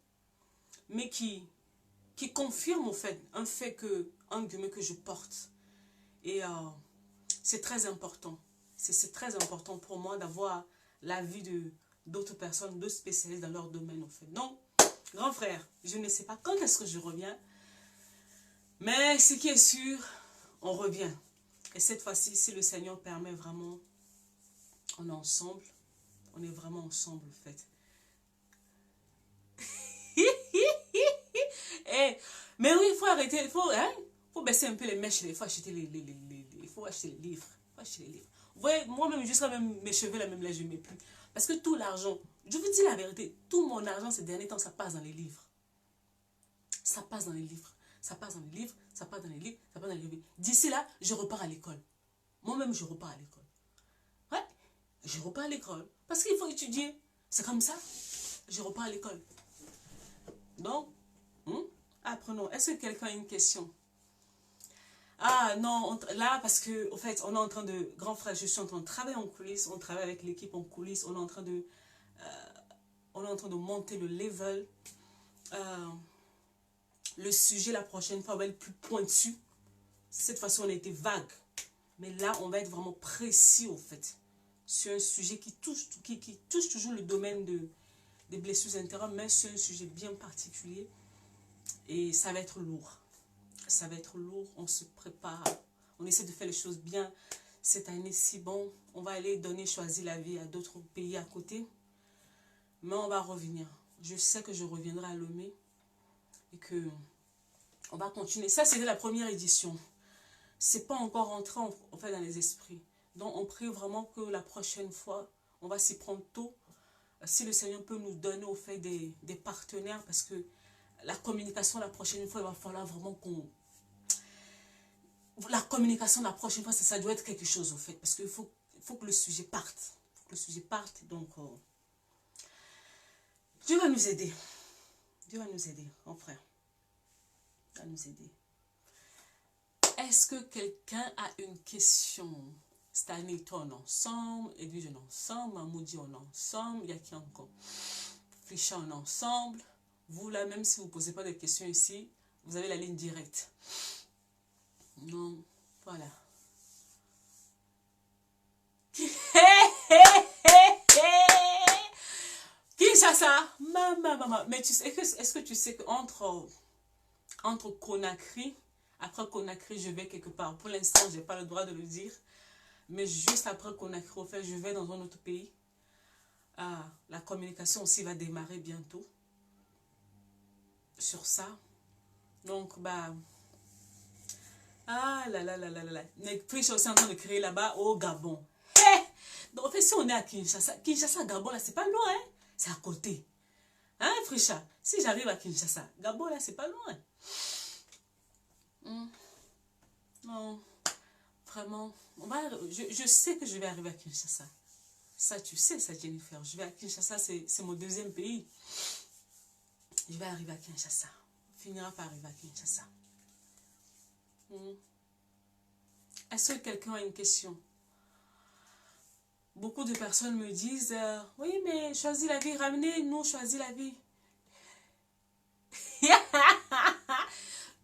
mais qui confirment, en fait, un fait que je porte. Et c'est très important. C'est très important pour moi d'avoir l'avis d'autres personnes, d'autres spécialistes dans leur domaine, en fait. Donc, grand frère, je ne sais pas quand est-ce que je reviens, mais ce qui est sûr, on revient. Et cette fois-ci, si le Seigneur permet vraiment, on est ensemble. On est vraiment ensemble, en fait. Mais oui, il faut arrêter, faut baisser un peu les mèches, il faut acheter il faut acheter les livres. Vous voyez, moi-même, jusqu'à même mes cheveux, là, même là, je ne mets plus. Parce que tout l'argent, je vous dis la vérité, tout mon argent ces derniers temps, ça passe dans les livres. Ça passe dans les livres. Ça passe dans les livres, ça passe dans les livres, ça passe dans les livres. D'ici là, je repars à l'école. Moi-même, je repars à l'école. Ouais, je repars à l'école. Parce qu'il faut étudier. C'est comme ça. Je repars à l'école. Donc, apprenons. Est-ce que quelqu'un a une question? Ah non, là, parce que, au fait, on est en train de, grand frère, je suis en train de travailler en coulisses, on travaille avec l'équipe en coulisses, on est en train de monter le level. Le sujet, la prochaine fois, va être plus pointu. Cette fois-ci, on a été vague. Mais là, on va être vraiment précis, au fait, sur un sujet qui touche toujours le domaine des blessures intérieures, mais c'est un sujet bien particulier. Et ça va être lourd. Ça va être lourd, on se prépare, on essaie de faire les choses bien. Cette année, si bon, on va aller choisir la vie à d'autres pays à côté. Mais on va revenir. je sais que je reviendrai à Lomé et que on va continuer. Ça, c'était la première édition. C'est pas encore rentré en fait dans les esprits. Donc, on prie vraiment que la prochaine fois, on va s'y prendre tôt. Si le Seigneur peut nous donner au fait des partenaires, parce que la communication la prochaine fois, il va falloir vraiment qu'on... La communication la prochaine fois, ça doit être quelque chose au fait, parce qu'il faut que le sujet parte. Il faut que le sujet parte, donc Dieu va nous aider. Dieu va nous aider, mon frère. Il va nous aider. Est-ce que quelqu'un a une question? Stanley, toi, on est ensemble. Edwige, on est ensemble. Mamoudi, on est ensemble. Il y a qui encore? Fisha, on est ensemble. Vous, là, même si vous ne posez pas de questions ici, vous avez la ligne directe. Non, voilà. Kinshasa, maman. Mais est-ce que tu sais qu'entre Conakry, après Conakry, je vais quelque part. Pour l'instant, je n'ai pas le droit de le dire. Mais juste après Conakry, au fait, je vais dans un autre pays. Ah, la communication aussi va démarrer bientôt. Sur ça. Donc, bah... Ah là là là là là là. Puis je suis aussi en train de créer là-bas au Gabon. Hey! Donc, en fait, si on est à Kinshasa, Gabon, là, c'est pas loin, hein? C'est à côté. Hein, Frisha? Si j'arrive à Kinshasa, Gabon, là, c'est pas loin. Non, vraiment. Je sais que je vais arriver à Kinshasa. Ça, tu sais, ça, Jennifer. Je vais à Kinshasa, c'est mon deuxième pays. Je vais arriver à Kinshasa. On finira par arriver à Kinshasa. Est-ce que quelqu'un a une question? Beaucoup de personnes me disent oui, mais choisis la vie, ramenez-nous, choisis la vie.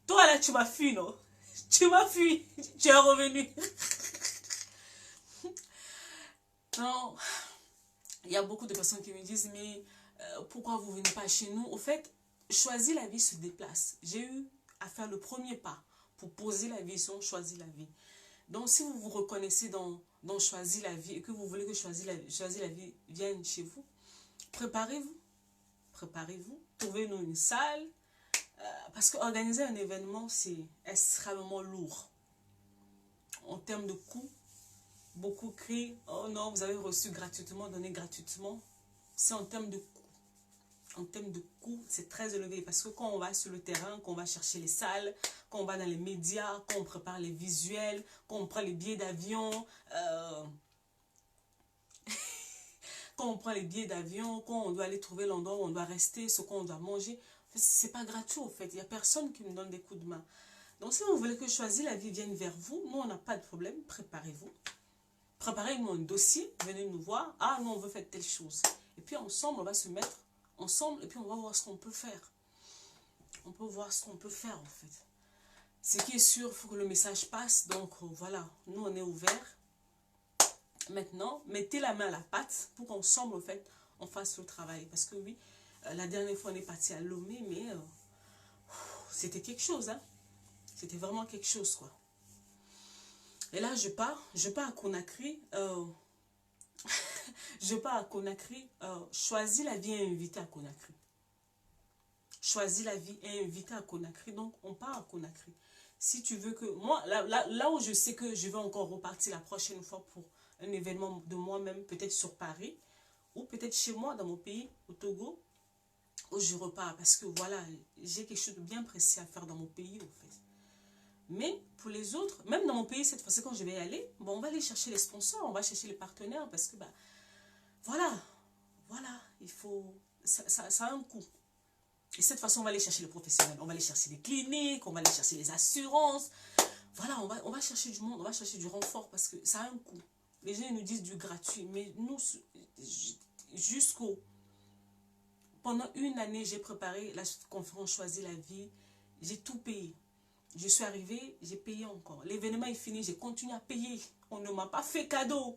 Toi là, tu m'as fui, non? Tu m'as fui, tu es revenu. Non, il y a beaucoup de personnes qui me disent mais pourquoi vous ne venez pas chez nous? Au fait, choisis la vie se déplace. J'ai eu à faire le premier pas pour poser la vision, choisir la vie. Donc, si vous vous reconnaissez dans choisir la vie et que vous voulez que choisir la vie vienne chez vous, préparez-vous. Préparez-vous. Trouvez-nous une salle. Parce qu'organiser un événement, c'est extrêmement lourd. En termes de coûts, beaucoup crient « Oh non, vous avez reçu gratuitement, donné gratuitement. » C'est en termes de coûts. En termes de coûts, c'est très élevé. Parce que quand on va sur le terrain, quand on va chercher les salles, quand on va dans les médias, quand on prépare les visuels, quand on prend les billets d'avion, quand on prend les billets d'avion, quand on doit aller trouver l'endroit où on doit rester, ce qu'on doit manger, c'est pas gratuit au fait. Il n'y a personne qui nous donne des coups de main. Donc si vous voulez que choisir la vie vienne vers vous, nous on n'a pas de problème, préparez-vous. Préparez-nous un dossier, venez nous voir. Ah, nous on veut faire telle chose. Et puis ensemble, on va se mettre ensemble et puis on va voir ce qu'on peut faire. On peut voir ce qu'on peut faire en fait. Ce qui est sûr, il faut que le message passe. Donc voilà, nous on est ouverts. Maintenant, mettez la main à la pâte pour qu'ensemble, en fait, on fasse le travail. Parce que oui, la dernière fois, on est parti à Lomé, mais c'était quelque chose, hein. C'était vraiment quelque chose, quoi. Et là, je pars à Conakry. Je pars à Conakry. Choisis la vie et invité à Conakry. Choisis la vie et invité à Conakry. Donc, on part à Conakry. Si tu veux que... Moi, là où je sais que je vais encore repartir la prochaine fois pour un événement de moi-même, peut-être sur Paris, ou peut-être chez moi, dans mon pays, au Togo, où je repars. Parce que voilà, j'ai quelque chose de bien précis à faire dans mon pays, en fait. Mais pour les autres, même dans mon pays, cette fois-ci, quand je vais y aller, bon, on va aller chercher les sponsors, on va chercher les partenaires, parce que, bah, voilà, il faut... Ça a un coût. Et cette façon, on va aller chercher les professionnels, on va aller chercher les cliniques, on va aller chercher les assurances. Voilà, on va chercher du monde, on va chercher du renfort, parce que ça a un coût. Les gens ils nous disent du gratuit, mais nous, pendant une année, j'ai préparé la conférence Choisir la vie, j'ai tout payé. Je suis arrivée, j'ai payé encore. L'événement est fini, j'ai continué à payer. On ne m'a pas fait cadeau.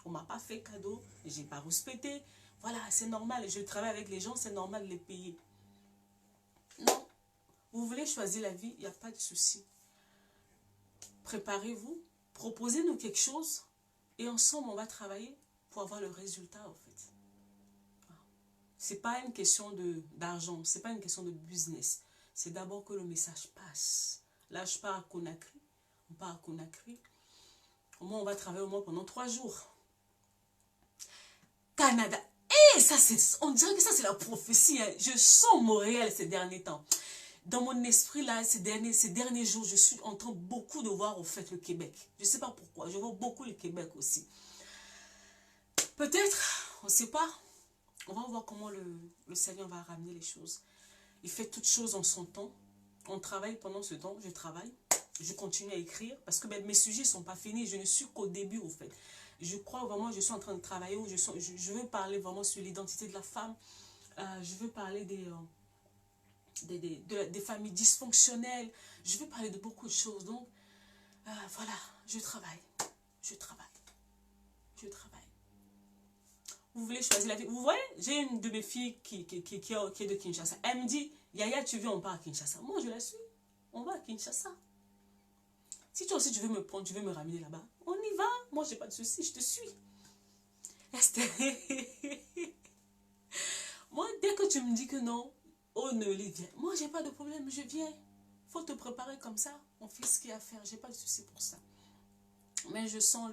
On ne m'a pas fait cadeau, j'ai pas respecté. Voilà, c'est normal, je travaille avec les gens, c'est normal de les payer. Non, vous voulez choisir la vie, il n'y a pas de souci. Préparez-vous, proposez-nous quelque chose. Et ensemble, on va travailler pour avoir le résultat, en fait. C'est pas une question d'argent, c'est pas une question de business. C'est d'abord que le message passe. Là, je pars à Conakry. On part à Conakry. Au moins, on va travailler au moins pendant 3 jours. Canada. Et ça, on dirait que ça, c'est la prophétie. Hein. Je sens Montréal ces derniers temps. Dans mon esprit, là, ces derniers jours, je suis en train beaucoup de voir, au fait, le Québec. Je ne sais pas pourquoi. Je vois beaucoup le Québec aussi. Peut-être, on ne sait pas. On va voir comment le Seigneur va ramener les choses. Il fait toutes choses en son temps. On travaille pendant ce temps. Je travaille. Je continue à écrire. Parce que mes sujets ne sont pas finis. Je ne suis qu'au début, au fait. Je crois vraiment, je suis en train de travailler. Je veux parler vraiment sur l'identité de la femme. Je veux parler des familles dysfonctionnelles. Je veux parler de beaucoup de choses. Donc, voilà, je travaille. Je travaille. Je travaille. Vous voulez choisir la vie. Vous voyez, j'ai une de mes filles qui est de Kinshasa. Elle me dit, Yaya, tu veux, on part à Kinshasa. Moi, je la suis. On va à Kinshasa. Si toi aussi, tu veux me prendre, tu veux me ramener là-bas, on y va. Moi, j'ai pas de souci, je te suis. Moi, dès que tu me dis que non, oh, ne les viens. Moi, j'ai pas de problème, je viens. Faut te préparer comme ça. On fait ce qu'il y a à faire. J'ai pas de souci pour ça. Mais je sens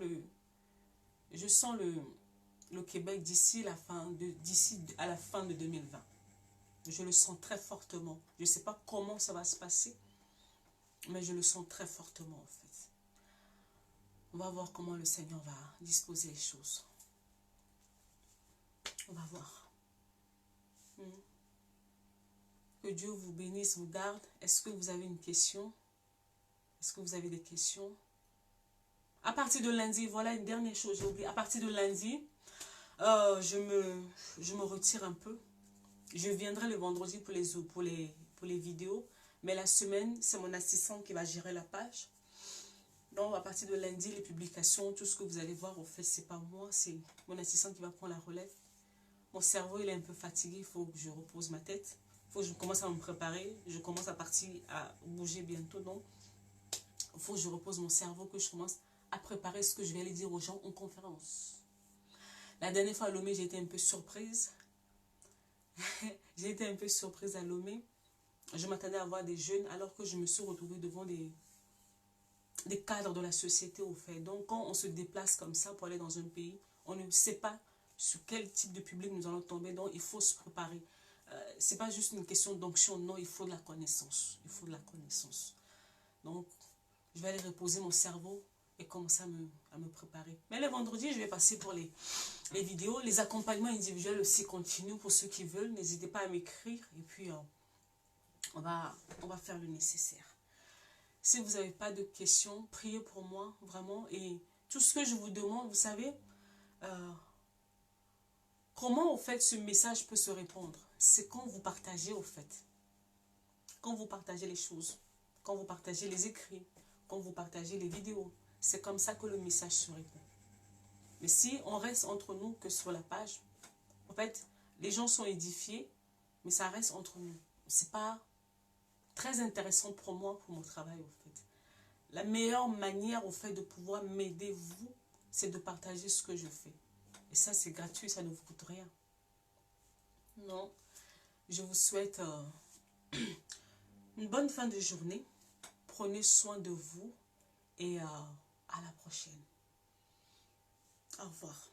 le Québec d'ici à la fin de 2020. Je le sens très fortement. Je ne sais pas comment ça va se passer, mais je le sens très fortement en fait. On va voir comment le Seigneur va disposer les choses. On va voir. Que Dieu vous bénisse, vous garde. Est-ce que vous avez une question? Est-ce que vous avez des questions? À partir de lundi, voilà une dernière chose, j'ai oublié. À partir de lundi, je me retire un peu. Je viendrai le vendredi pour les vidéos. Mais la semaine, c'est mon assistante qui va gérer la page. Donc, à partir de lundi, les publications, tout ce que vous allez voir, au fait, c'est pas moi. C'est mon assistante qui va prendre la relève. Mon cerveau, il est un peu fatigué. Il faut que je repose ma tête. Il faut que je commence à me préparer. Je commence à partir à bouger bientôt. Donc, il faut que je repose mon cerveau, que je commence à préparer ce que je vais aller dire aux gens en conférence. La dernière fois à Lomé, j'ai été un peu surprise. J'ai été un peu surprise à Lomé. Je m'attendais à voir des jeunes alors que je me suis retrouvée devant des cadres de la société au fait. Donc quand on se déplace comme ça pour aller dans un pays, on ne sait pas sur quel type de public nous allons tomber. Donc il faut se préparer. C'est pas juste une question d'onction, non, il faut de la connaissance. Il faut de la connaissance. Donc je vais aller reposer mon cerveau et commencer à me préparer. Mais le vendredi, je vais passer pour les vidéos. Les accompagnements individuels aussi continuent pour ceux qui veulent. N'hésitez pas à m'écrire et puis on va faire le nécessaire. Si vous n'avez pas de questions, priez pour moi, vraiment. Et tout ce que je vous demande, vous savez, comment, au fait, ce message peut se répandre? C'est quand vous partagez, au fait. Quand vous partagez les choses. Quand vous partagez les écrits. Quand vous partagez les vidéos. C'est comme ça que le message se répand. Mais si on reste entre nous que sur la page, en fait, les gens sont édifiés, mais ça reste entre nous. C'est pas très intéressant pour moi, pour mon travail, au fait. La meilleure manière, au fait, de pouvoir m'aider, vous, c'est de partager ce que je fais. Et ça, c'est gratuit, ça ne vous coûte rien. Non. Je vous souhaite une bonne fin de journée. Prenez soin de vous et à la prochaine. Au revoir.